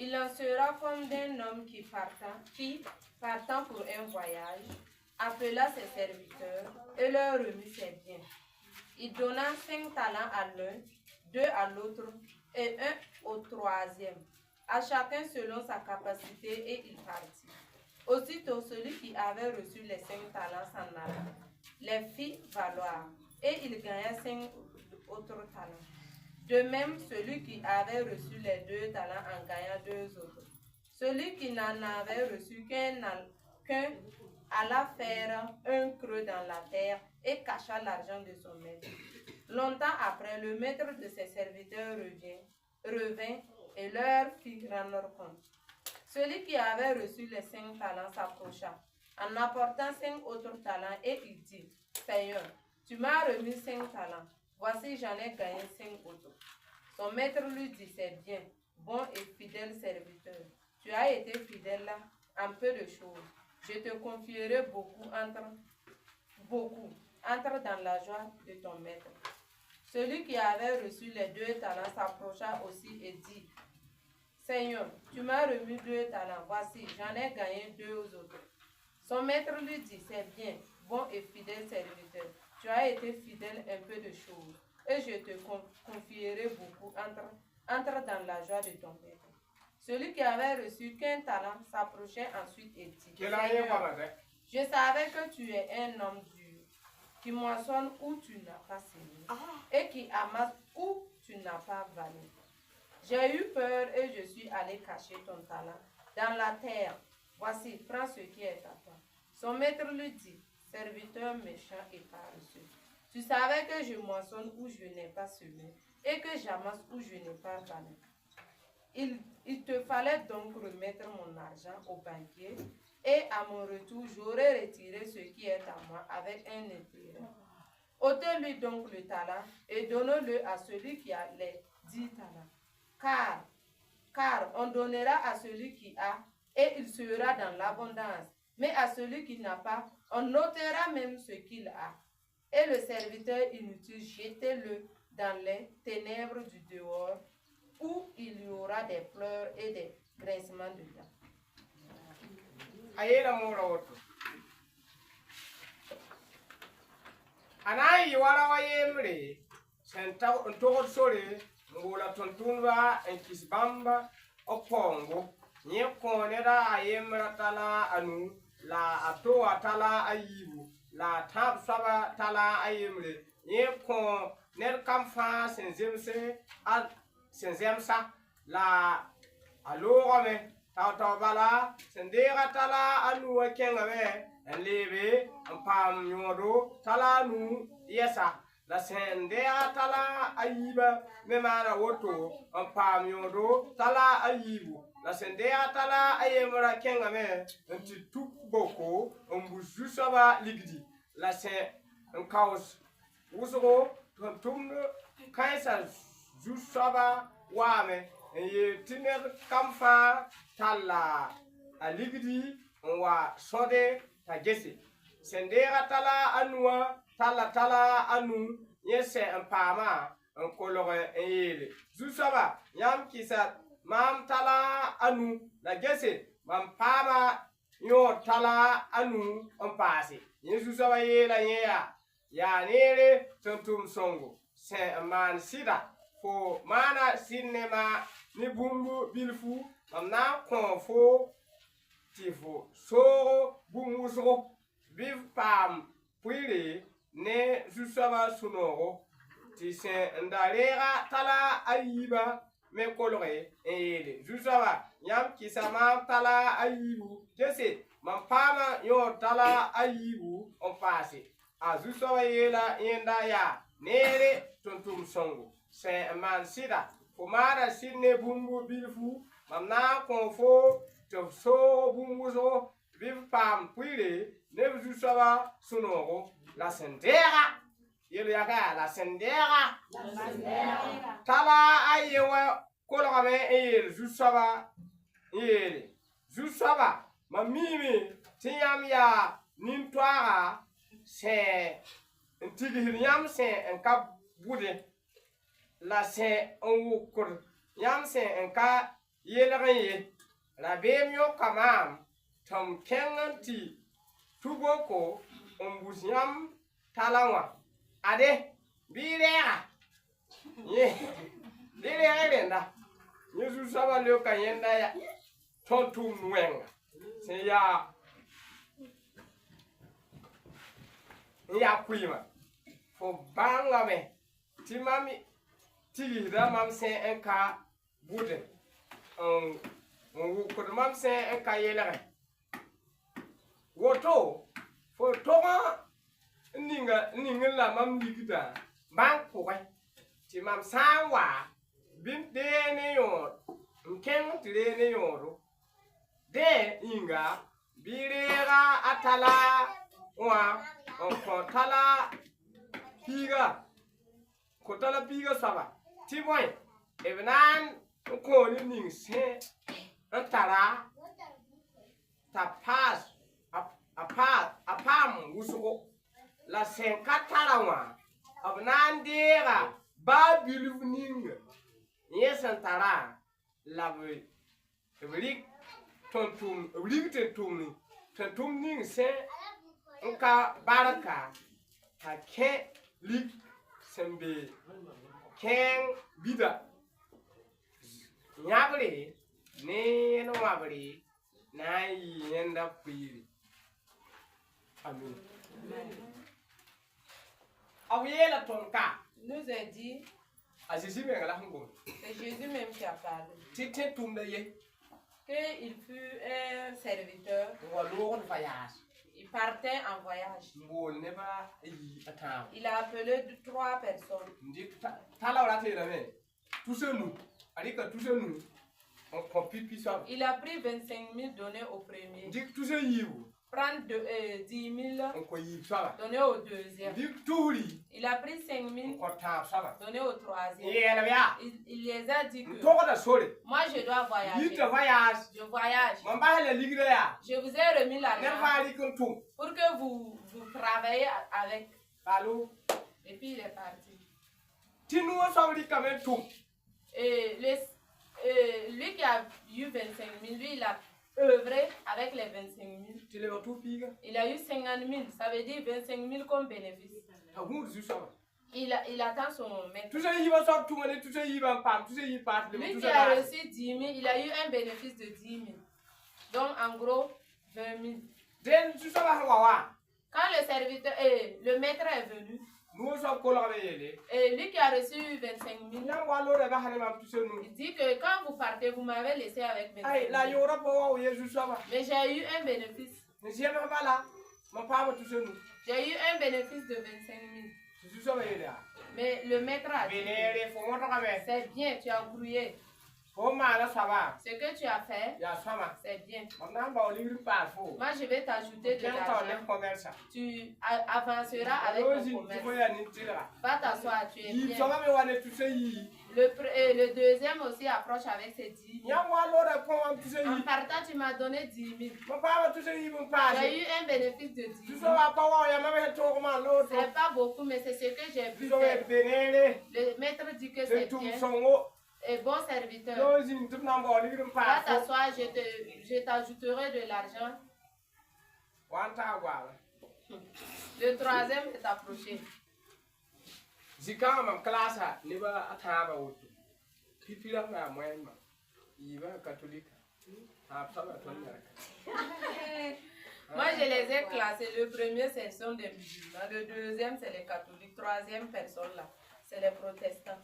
Il en sera comme d'un homme qui partant pour un voyage, appela ses serviteurs et leur remit ses biens. Il donna 5 talents à l'un, 2 à l'autre et 1 au troisième, à chacun selon sa capacité, et il partit. Aussitôt, celui qui avait reçu les 5 talents s'en alla, les fit valoir, et il gagna 5 autres talents. De même, celui qui avait reçu les 2 talents en gagna 2 autres. Celui qui n'en avait reçu qu'un alla faire un creux dans la terre et cacha l'argent de son maître. Longtemps après, le maître de ses serviteurs revint et leur fit rendre compte. Celui qui avait reçu les 5 talents s'approcha en apportant 5 autres talents et il dit, Seigneur, tu m'as remis 5 talents, voici j'en ai gagné 5 autres. Son maître lui dit, c'est bien, bon et fidèle serviteur. Tu as été fidèle là, en peu de choses. Je te confierai beaucoup, entre dans la joie de ton maître. Celui qui avait reçu les 2 talents s'approcha aussi et dit, Seigneur, tu m'as remis 2 talents, voici, j'en ai gagné 2 autres. Son maître lui dit, c'est bien, bon et fidèle serviteur. Tu as été fidèle un peu de choses, et je te confierai beaucoup, entre dans la joie de ton maître. Celui qui avait reçu qu'un talent s'approchait ensuite et dit, Seigneur, je savais que tu es un homme dur, qui moissonne où tu n'as pas semé, et qui amasse où tu n'as pas vanné. J'ai eu peur et je suis allé cacher ton talent dans la terre. Voici, prends ce qui est à toi. Son maître lui dit, serviteur méchant et paresseux, tu savais que je moissonne où je n'ai pas semé, et que j'amasse où je n'ai pas vanné. Il te fallait donc remettre mon argent au banquier, et à mon retour, j'aurais retiré ce qui est à moi avec un intérêt. Ôtez-lui donc le talent et donnez-le à celui qui a les 10 talents. Car on donnera à celui qui a, et il sera dans l'abondance. Mais à celui qui n'a pas, on ôtera même ce qu'il a. Et le serviteur inutile, jetez-le dans les ténèbres du dehors, où il y aura des pleurs et des grincements de dents. Ayela mora woto. Anai wala wayemre. Senta ntoro sore ngola tontunwa enkisbamba opongo. Nye konera ayemra tala anu la atoa tala ayibu la tab saba tala ayemre. Nye kon ner kamfa senzemse al senzemsa la alogame. Tau bala sendera tala anu wakenga we enlebe ampam nyodo tala nu yesa la sendera tala ayiba memara woto ampam nyodo tala ayibu la sendera tala ayemra kenga me nti tukboko ombuzu saba ligdi la sen kaos uso tumno kaisa zu saba wame ye tiner kamfa tala aligdi wa sode ta gesi sendera tala anua tala anu yese empama enkologe eyele zusaba yam kisa mam tala anu la gesi mam pama yo tala anu empase yesu saba yela ya nere tontum songo se man sida fo mana sinema ni bumbu bilfu amna konfo tifo so bumuso biv pam puire ne jusaba sunoro ti se ndalera tala ayiba me kolore ele jusaba yam kisama tala ayibu tese mampama yo tala ayibu on passe a jusaba yela yenda ya nere tontum songo se man sida Fumara sinne bumbu bilfu, mamna konfo, te so bumbu so, viv pam puire, ne jusaba sonoro, la sendera. Yelo yaka, la sendera. Tala ayewa, kolorame eyel, jusaba, yele. Jusaba, mamimi, tiyam ya, nintwara, se, ntigihiriam se, enkap bude. La se onwukur yam se enka yelgye la bemyo kamam tom kenganti Tuboko, Ombusiam, Talawa. Ade, be there. Ye, Lenda. You saba look at Yenda Tontum Wang. Say ya. Ya Quima. For Bangame. Timami. Tira mam say and car wooden. Could mam say and Kayela. Woto for Tonga Ninga mam Ligida. Bank boy. Timam Sawa. Bin de or Ken de oro. De Inga Birera Atala wa Kotala Piga Kotala Piga Saba Timoy Evenan Koni se Atara Tapas a pam Wusugo La Senkatarawa Abnan Dera Babiluning Yes Antara Lave Rik Tontum Rigton to me Tontum Ning se Nka Baraka ha ken lik sembe ken bida nyabri ne no mabri na yenda kwiri amen awiyela tonka nous a dit Jésus c'est Jésus même qui a parlé qu'il fut un serviteur. Il partait en voyage. Il a appelé 3 personnes. Il a pris 25 000 donnés au premier. Prendre 10 000 donnés au deuxième. Il a pris 5 000 donnés au troisième. Il les a dit que moi je dois voyager. Je voyage. Je vous ai remis l'argent pour que vous travaillez avec. Et puis il est parti. Et lui qui a eu 25 000, lui il a œuvré avec les 25 000. Il a eu 50 000, ça veut dire 25 000 comme bénéfice. Il attend son maître. Lui qui a reçu 10 000, il a eu un bénéfice de 10 000. Donc en gros, 20 000. Quand le serviteur, le maître est venu, et lui qui a reçu 25 000, il dit que quand vous partez, vous m'avez laissé avec 25 000. Mais j'ai eu un bénéfice. J'ai eu un bénéfice de 25 000. Mais le maître a dit, c'est bien, tu as grouillé. Ce que tu as fait, c'est bien. Moi, je vais t'ajouter de l'argent. Tu avanceras avec ton commerce. Va t'asseoir, tu es bien. Le deuxième aussi approche avec ses 10 000. En partant, tu m'as donné 10 000. J'ai eu un bénéfice de 10 000. C'est pas beaucoup, mais c'est ce que j'ai pu faire. Le maître dit que c'est bien. Et bon serviteur, va t'asseoir, je t'ajouterai de l'argent. Le troisième est approché. Moi, je les ai classés. Le premier, ce sont des musulmans. Le deuxième, c'est les catholiques. Troisième personne, là, c'est les protestants.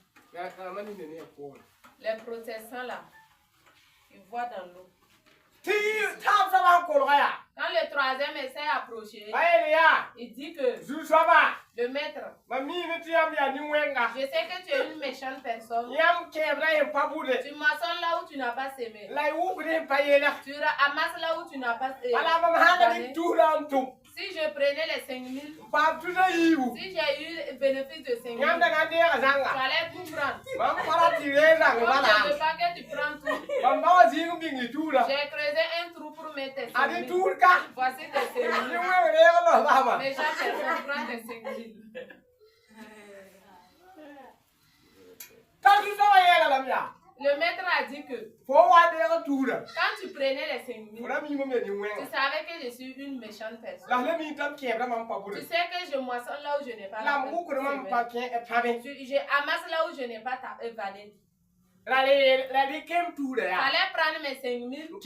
Les protestants là, ils voient dans l'eau. Quand le troisième essaie d'approcher, il dit que le maître, je sais que tu es une méchante personne. Tu moissonnes là où tu n'as pas semé. Tu amasses là où tu n'as pas semé. Si je prenais les 5 000, si j'ai eu le bénéfice de 5 000, tu allais tout prendre. Je ne veux pas que tu prennes tout. J'ai creusé un trou pour mettre tes 5 000. Voici tes 5 000. Méchant personne, prends tes 5 000. Le maître a dit que quand tu prenais les 5 000, tu savais que je suis une méchante personne. Tu sais que je moissonne là où je n'ai pas la je amasse là où je n'ai pas ta valide. Allez prendre mes 5 000,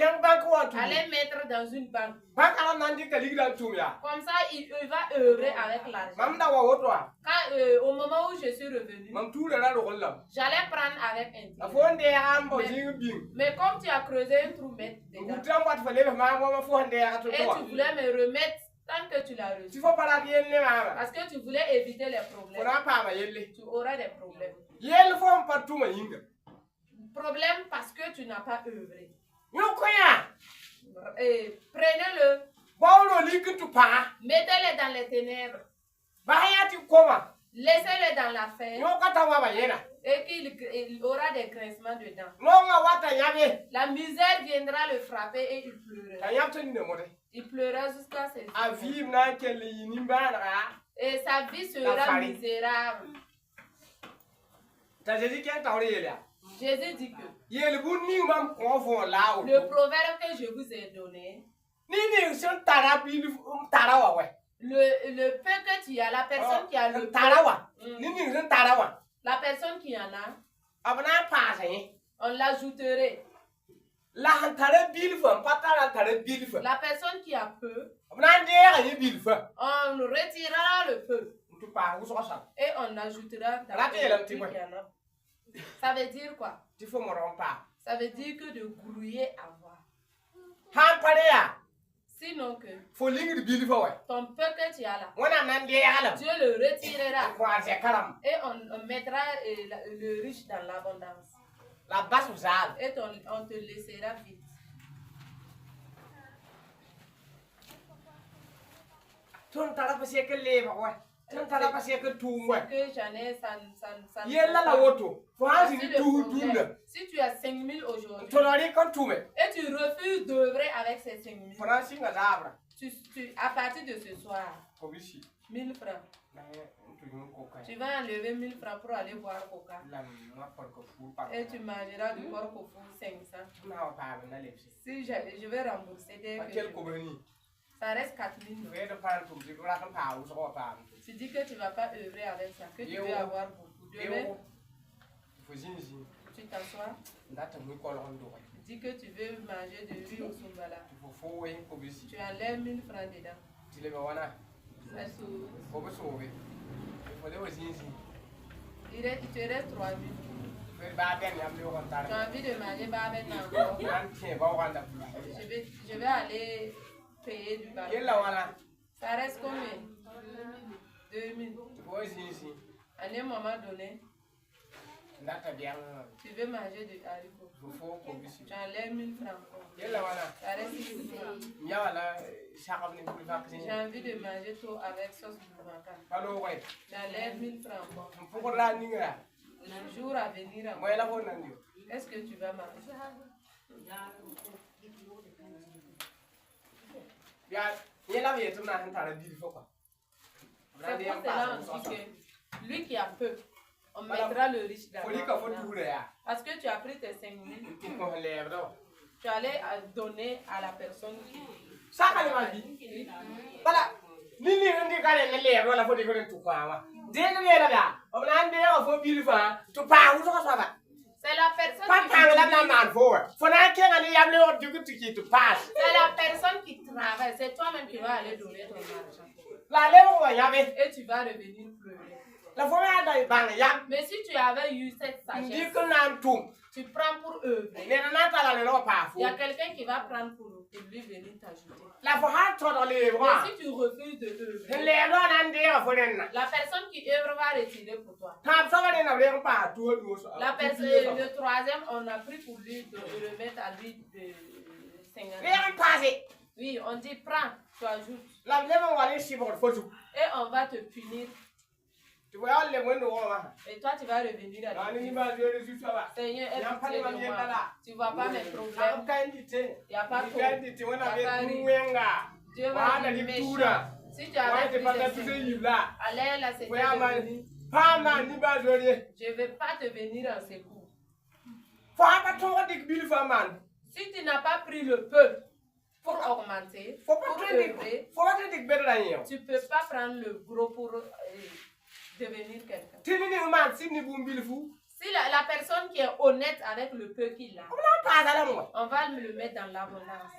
allez mettre dans une banque. Comme ça, il va œuvrer avec l'argent. Au moment où je suis revenu, j'allais prendre avec un tigre. Mais comme tu as creusé un trou dedans, et tu voulais me remettre tant que tu l'as reçu, parce que tu voulais éviter les problèmes, tu auras des problèmes. Problème parce que tu n'as pas œuvré. Prenez-le. Mettez-le dans les ténèbres. Laissez-le dans la fer. Et qu'il aura des grincements dedans. La misère viendra le frapper et il pleurera. Il pleurera jusqu'à ses yeux. Et sa vie sera misérable. Jésus dit que le proverbe que je vous ai donné, le peu que tu as, la personne qui a le peu, la personne qui en a, on l'ajouterait. La personne qui a peu, on retirera le peu et on ajoutera dans la qui en a. Ça veut dire quoi? Ça veut dire que de grouiller avoir. Sinon que ton peu que tu as là, Dieu le retirera et on mettra le riche dans l'abondance. Et on te laissera vite. Que j'en ai, ça si tu as 5 000 aujourd'hui et tu refuses d'œuvrer avec ces 5 000, à partir de ce soir, 1000 francs, tu vas enlever 1000 francs pour aller boire coca et tu mangeras du porc au four 500. Si je vais rembourser dès que ça reste 4 000. Tu dis que tu ne vas pas œuvrer avec ça, que tu veux avoir beaucoup. Demain, tu t'assois. Dis que tu veux manger de riz au sombala. Tu enlèves 1000 francs dedans. Ça s'ouvre. Il te reste 3 000. Tu as envie de manger baben encore. Je vais aller payer du baben. Ça reste combien? 2000. À un moment donné, tu veux manger de haricots. Tu enlèves 1000 francs. Ça reste 6 francs. J'ai envie de manger tout avec sauce bourraka. J'enlève 1000 francs. Le jour à venir, qu'est-ce que tu vas manger? C'est pour cela on dit que lui qui a peu, on mettra le riche dans parce que tu as pris tes 5 000, tu allais donner à la personne qui... C'est la personne qui travaille, c'est toi-même qui vas aller donner ton argent. Et tu vas revenir pleurer. Mais si tu avais eu cette sagesse, tu prends pour eux. Il y a quelqu'un qui va prendre pour eux et lui venir t'ajouter. Mais si tu refuses de œuvrer, la personne qui œuvre va retirer pour toi. La personne, le troisième, on a pris pour lui de remettre à lui de 50. Oui, on dit prends, tu ajoutes. Et on va te punir. Et toi, tu vas revenir à Dieu. Seigneur, aie pitié de moi. Tu ne vois pas mes problèmes. Il n'y a pas de Dieu va te méchant. Si tu avais pris des signes, allez là, c'est devenu. Je ne vais pas te venir en secours. Si tu n'as pas pris le peu pour augmenter, pour œuvrer, tu ne peux pas prendre le gros pour devenir quelqu'un. Si la personne qui est honnête avec le peu qu'il a, on va le mettre dans l'abondance.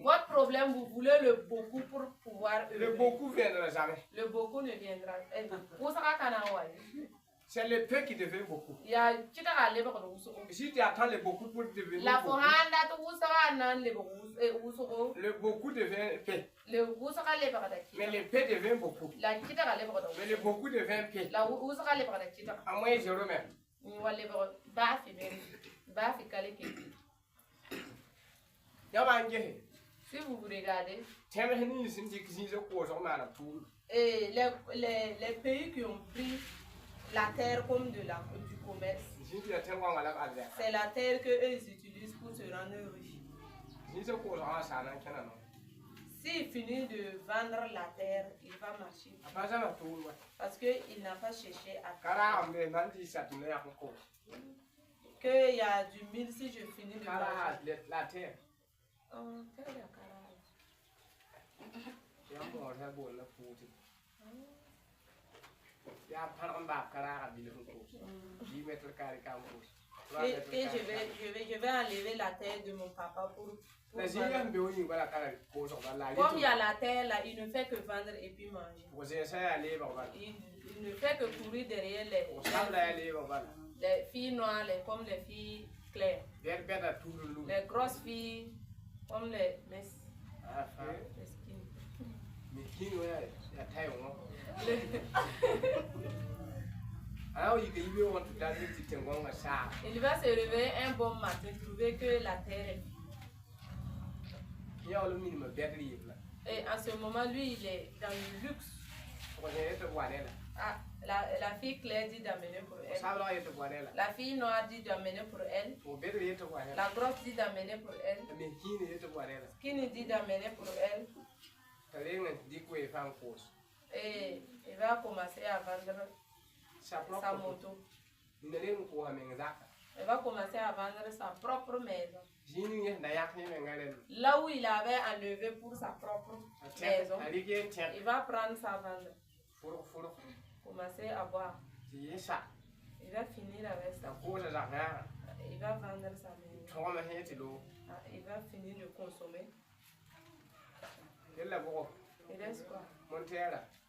Votre problème, vous voulez le beaucoup pour pouvoir œuvrer. Le beaucoup viendra jamais. Le beaucoup ne viendra. C'est le peu qui devient beaucoup. Si tu attends le beaucoup pour devenir beaucoup, le beaucoup devient peu. Mais le peu devient beaucoup. Mais le beaucoup devient peu. À moins je remets. Si vous regardez, les pays qui ont pris la terre comme du commerce, c'est la terre qu'eux utilisent pour se rendre riches. S'il finit de vendre la terre, il va marcher. Parce qu'il n'a pas cherché à qu'il y a du mille si je finis de marcher. La terre. Et je vais enlever la terre de mon papa pour comme il y a la terre là, il ne fait que vendre et puis manger. Il ne fait que courir derrière les filles noires, comme les filles claires. Les grosses filles comme les messes. Il va se réveiller un bon matin, trouver que la terre est vide. Et en ce moment, lui, il est dans le luxe. Ah, la fille Claire dit d'amener pour elle. La fille noire dit d'amener pour elle. La grosse dit d'amener pour elle. Skinny dit d'amener pour elle. Et il va commencer à vendre sa moto. Il va commencer à vendre sa propre maison. Là où il avait enlevé pour sa propre maison, il va prendre sa vendre. Commencer à boire. Il va finir avec ça. Il va vendre sa maison. Il va finir de consommer. Il reste quoi?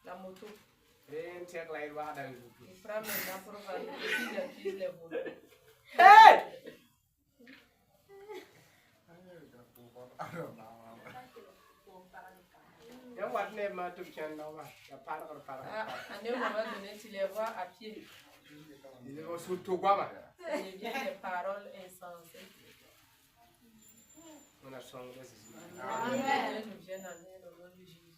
La moto. Il prend maintenant pour vendre et puis il accuse les voleurs. Hey! À un moment donné, tu les vois à pied. Ils vont surtout quoi, il vient des paroles insensées. On a changé de Amen. Nous viennent en aide au nom de Jésus.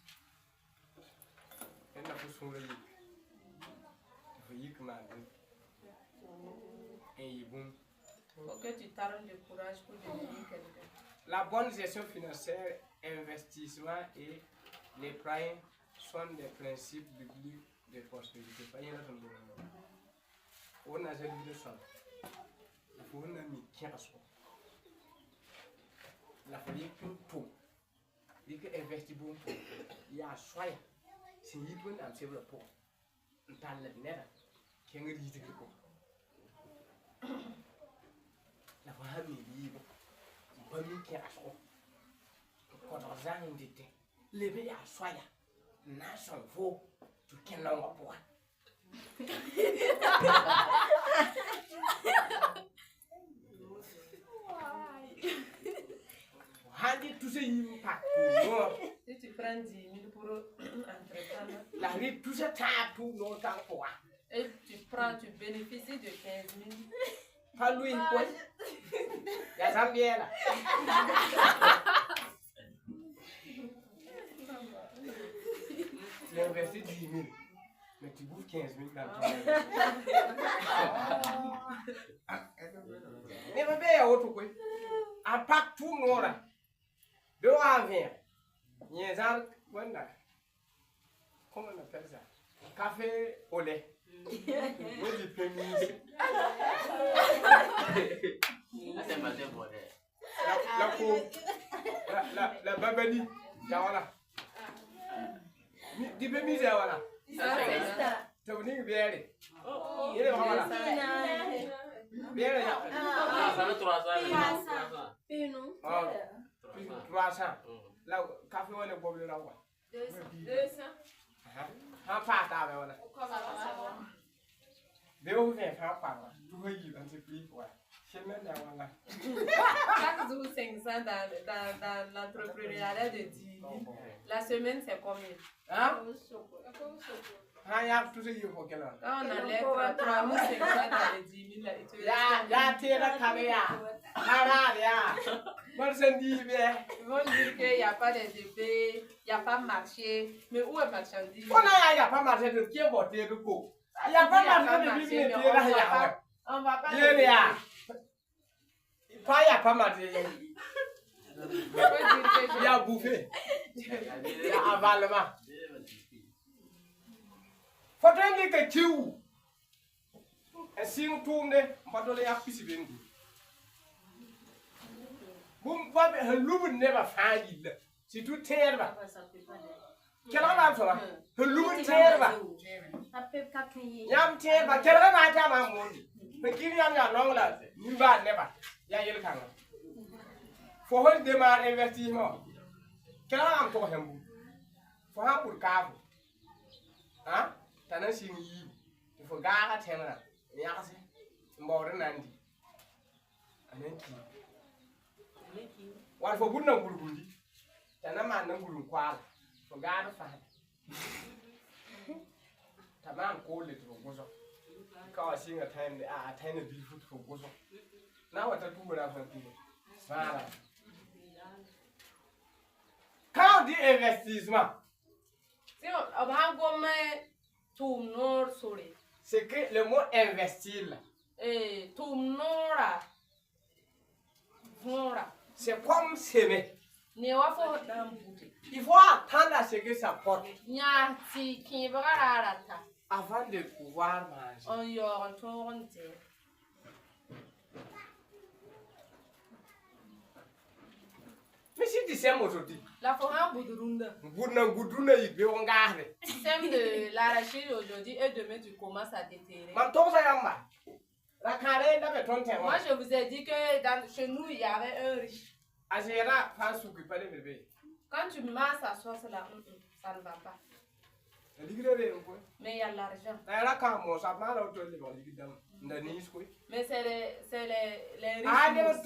Faut que tu t'armes de courage pour devenir quelqu'un. La bonne gestion financière, investissement et l'épargne sont des principes bibliques de prospérité. On a jamais de ça. On a mis 15 ans. La famille tout. Il faut investir bon tout. Il y a choix. Si il faut un petit peu pour. On parle de l'avenir. Qui est le risque de quoi? La famille libre. Famille qui a choix. Quand on a un dété, les bébés à choix. Nation vaut. Tu connais l'homme pour. Tout ce si tu prends 10 000 pour entreprendre, la vie, tout ça tape tout longtemps pour. Et tu prends, tu bénéficies de 15 000. Pas lui, quoi. Il y a ça bien là. Tu investis 10 000, mais tu bouffes 15 000 dans ton mais bébé, il y a autre quoi. Un pack tout noir. De à venir. Il y a un comment on appelle ça? Café au lait. Wodi penise. C'est matin pour la babani jawala. Di penise jawala. Tawni biere. Yere wala. Biere ya. Ça fait 300. 300. Là café on est boble là quoi. 200. Ha pa ta be wala. Bé où fait faire par là. Tu veux y entreprise ouais. Chaque jour 500 dans l'entrepreneuriat de 10 000. La semaine, c'est combien? Hein? Il y a tout ce qu'il faut qu'elle a. Quand on enlève 3 500 dans les 10 000, là, tu ils vont dire qu'il n'y a pas de DP, il n'y a pas marché. Mais où est marchandise? Il n'y a pas marché de qui est voté de quoi? Il n'y a pas marché de qui est voté de quoi? On va pas. Il y a pas marché. Il y a bouffé. Il y a avalement. Faut-il dire que tu si on tourne, on va donner un petit peu. Vous ne never find it. C'est tout terre. Quel est le problème? Le loup terre. Yam terre. Quel est le problème? Mais qui vient de l'angle? Nous va never. Il y a eu le cas. Faut démarrer investissement. Quel est le problème? Faut un pour cave. Hein? T'as un signe. Il faut garder terre. Merci. Mort nandi. Anenki. Wal fo bunna gurgundi. Tana man nan gurun kwala. Fo garde fa. Tamam ko le to gozo. Ka singa time de a time de foot fo gozo. Na wata tumura fa tu. Voilà. Quand dit investissement, si on va gommer tout nord soleil. C'est que le mot investir là. Tout nord c'est comme semer. Il faut attendre à ce que ça porte avant de pouvoir manger. Mais si tu sais aujourd'hui, la forêt goudroune. Le système de l'arachide aujourd'hui et demain tu commences à déterrer. Moi je vous ai dit que chez nous il y avait un riche. Quand tu masses sa sauce là, ça ne va pas. Mais il y a l'argent. Mais c'est les riches.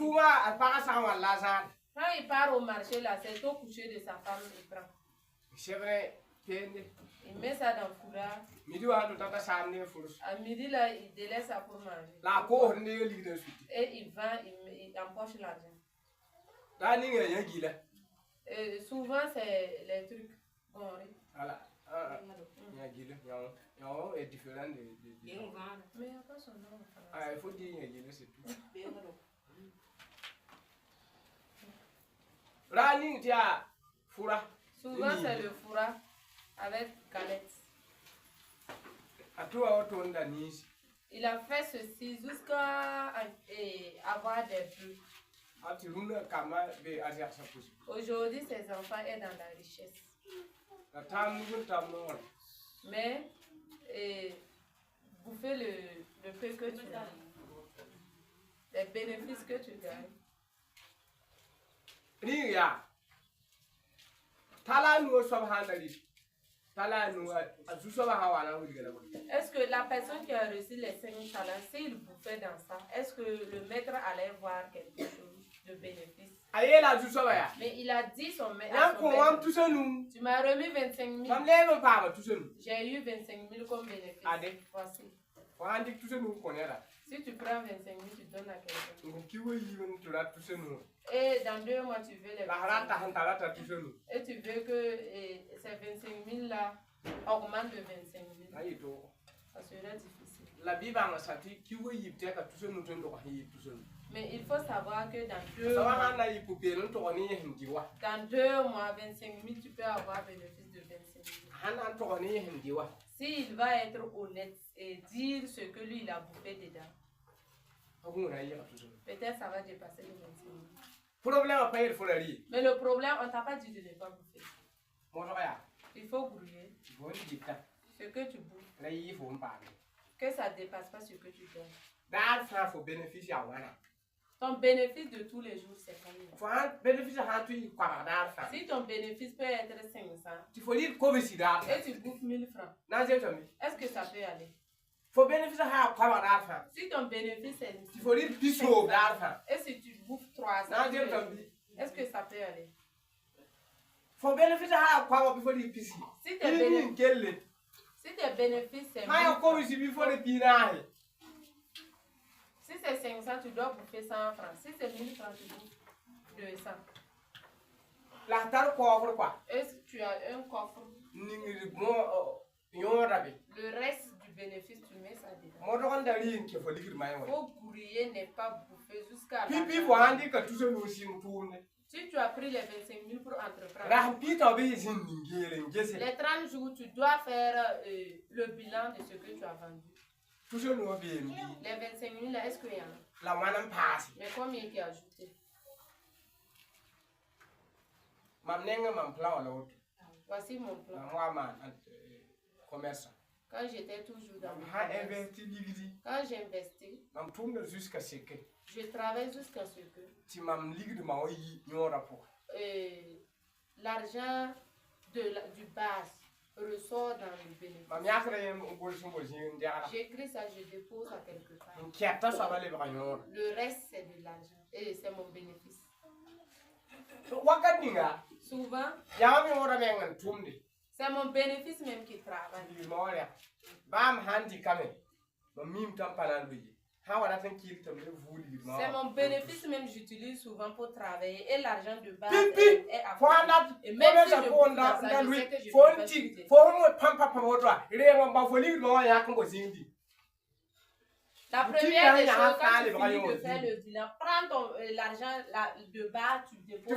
Quand il part au marché là, c'est au coucher de sa femme il prend. C'est vrai. Il met ça dans le foulard. À midi là, il délaisse ça pour manger. Et il vend, il empoche l'argent. Souvent c'est les trucs. Voilà. est différent de. Mais il n'y a pas son nom. Ah, il faut dire c'est tout. Running, tiens, foura. Souvent c'est le foura avec galette. Il a fait ceci jusqu'à avoir des bœufs. Aujourd'hui, ses enfants sont dans la richesse. Mais bouffer le peu que tu as, les bénéfices que tu gagnes. Est-ce que la personne qui a reçu les 5 talents, s'il bouffait dans ça, est-ce que le maître allait voir quelque chose de bénéfice? Mais il a dit son maître. Tu m'as remis 25 000. J'ai eu 25 000 comme bénéfice. Voici. Si tu prends 25 000, tu donnes à quelqu'un. Et dans 2 mois, tu veux les 25 000. Et tu veux que ces 25 000 là augmentent de 25 000. Ça serait difficile. La Bible a dit Mais il faut savoir que dans 2 mois, 25 000, tu peux avoir bénéfice de 25 000. S'il va être honnête et dire ce que lui il a bouffé dedans, peut-être ça va dépasser les 25 000. Mais le problème, on ne t'a pas dit de ne pas bouffer. Il faut brouiller ce que tu bouffes. Que ça ne dépasse pas ce que tu donnes. Ton bénéfice de tous les jours, c'est combien? Si ton bénéfice peut être 500 et tu bouffes 1000 francs, est-ce que ça peut aller? Si ton bénéfice est 500 et si tu bouffes 300, est-ce que ça peut aller? Si tes bénéfices c'est 1000 francs, si c'est 500, tu dois bouffer 100 francs. Si c'est 1000 francs, tu bouffes 200. Est-ce que tu as un coffre? Le reste du bénéfice, tu mets ça dedans. Faut brouiller, n'est pas bouffer jusqu'à la fin. Si tu as pris les 25 000 pour entreprendre, les 30 jours, tu dois faire le bilan de ce que tu as vendu. Les 25 000 là, est-ce qu'il y en a? Mais combien qui est ajouté? Voici mon plan. Quand j'étais toujours dans le commerce, quand j'investis, je travaille jusqu'à ce que l'argent du base ressort dans le bénéfice. J'écris ça, je dépose à quelque part. Le reste, c'est de l'argent. Et c'est mon bénéfice. Souvent, c'est mon bénéfice même qui travaille. C'est mon bénéfice même j'utilise souvent pour travailler et l'argent de base est à côté. Et même si je bouge dans ça, je sais que je peux pas chuter. La première des choses, quand tu finis de faire le bilan, prends l'argent de base, tu déposes.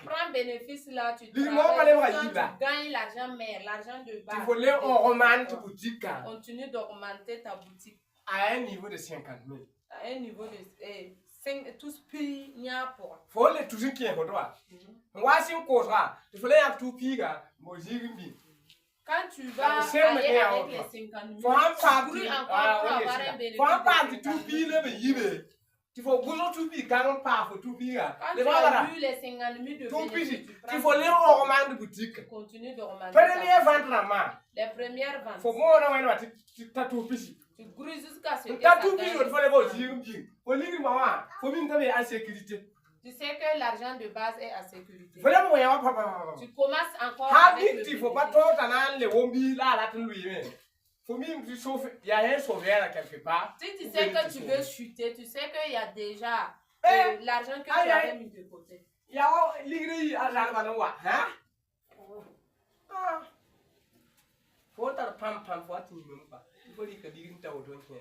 Prends bénéfice là, tu travailles, tu gagnes l'argent, mais l'argent de base. Continue d'augmenter ta boutique. À un niveau de 50 000. À un niveau de 5, tous prix, il y a pour. Faut les tous qui est pour toi. Moi, si on cause, il faut les avoir tout piga, moi, quand tu vas aller avec les 50 000, tu encore pour avoir un bénéfice. Il faut tout piga, quand on part pour tout piga. Quand tu as vu les 50 000 de bénéfice, il faut les augmenter de boutique. Continue d'augmenter. Première vente la main. Les premières ventes. Faut moi tu tout piga. Tu gruges jusqu'à ce que tu as tout piga, il faut les voir. Faut lire maman. Faut même t'avoir en sécurité. Tu sais que l'argent de base est à sécurité. Tu commences encore avec le il faut pas trop t'en les wombi là là tu lui faut même tu sauves il y a un sauveur quelque part. Si tu sais que tu veux chuter, tu sais qu'il y a déjà l'argent que tu avais mis de côté. Il y a l'igri à la manoir, hein? Faut t'en pam faut tu même pas. Il faut dire que l'igri t'a au don 15.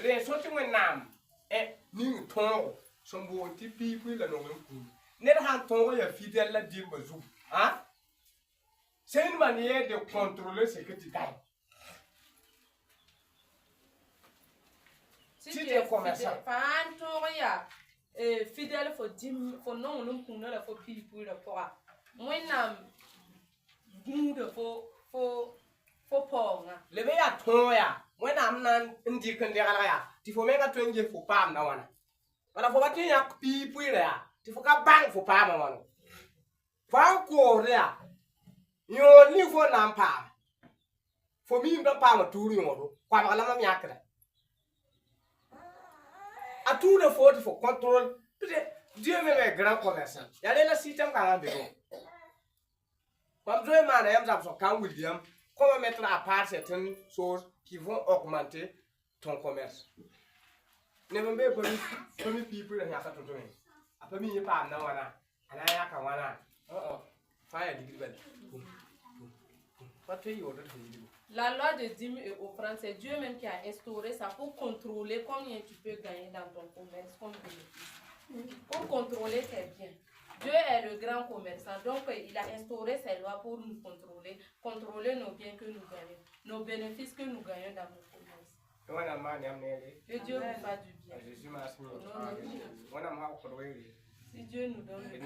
Les sorties mon nam ni ton son bon tipi puis la non coup. N'est pas ton ya fidèle la dire bazou. Hein? C'est une manière de contrôler ce que tu gagnes. Si tu es commerçant, fidèle faut dire faut non non pour la faut puis pour le poids. Moi nam goût faut pong. Le veille à ton ya. Moi nam nan indi kan dia ya. Tu faut même que tu faut pas na wana. Voilà faut pas tu ya puis puis là. Tu faut ka bang faut pas ma wana. Faut ko là. Yo ni faut nam pa. Faut mi na pa ma tour yo. Kwa ba la ma miakra. À tout le faut il faut contrôle. Dieu même est grand commerçant. Il y a le système quand même bureau. Comme Dieu m'a dit quand William comment mettre à part certaines choses qui vont augmenter ton commerce. Ne me mets pas les people à faire tout le après mi pas na wana ana ya ka wana fire degree bel pas tu y ordre La loi de 10 000 offrandes, c'est Dieu même qui a instauré ça pour contrôler combien tu peux gagner dans ton commerce comme bénéfice. Pour contrôler tes biens. Dieu est le grand commerçant, donc il a instauré ces lois pour nous contrôler nos biens que nous gagnons, nos bénéfices que nous gagnons dans nos commerces. Que Dieu vous fasse du bien. Si Dieu nous donne le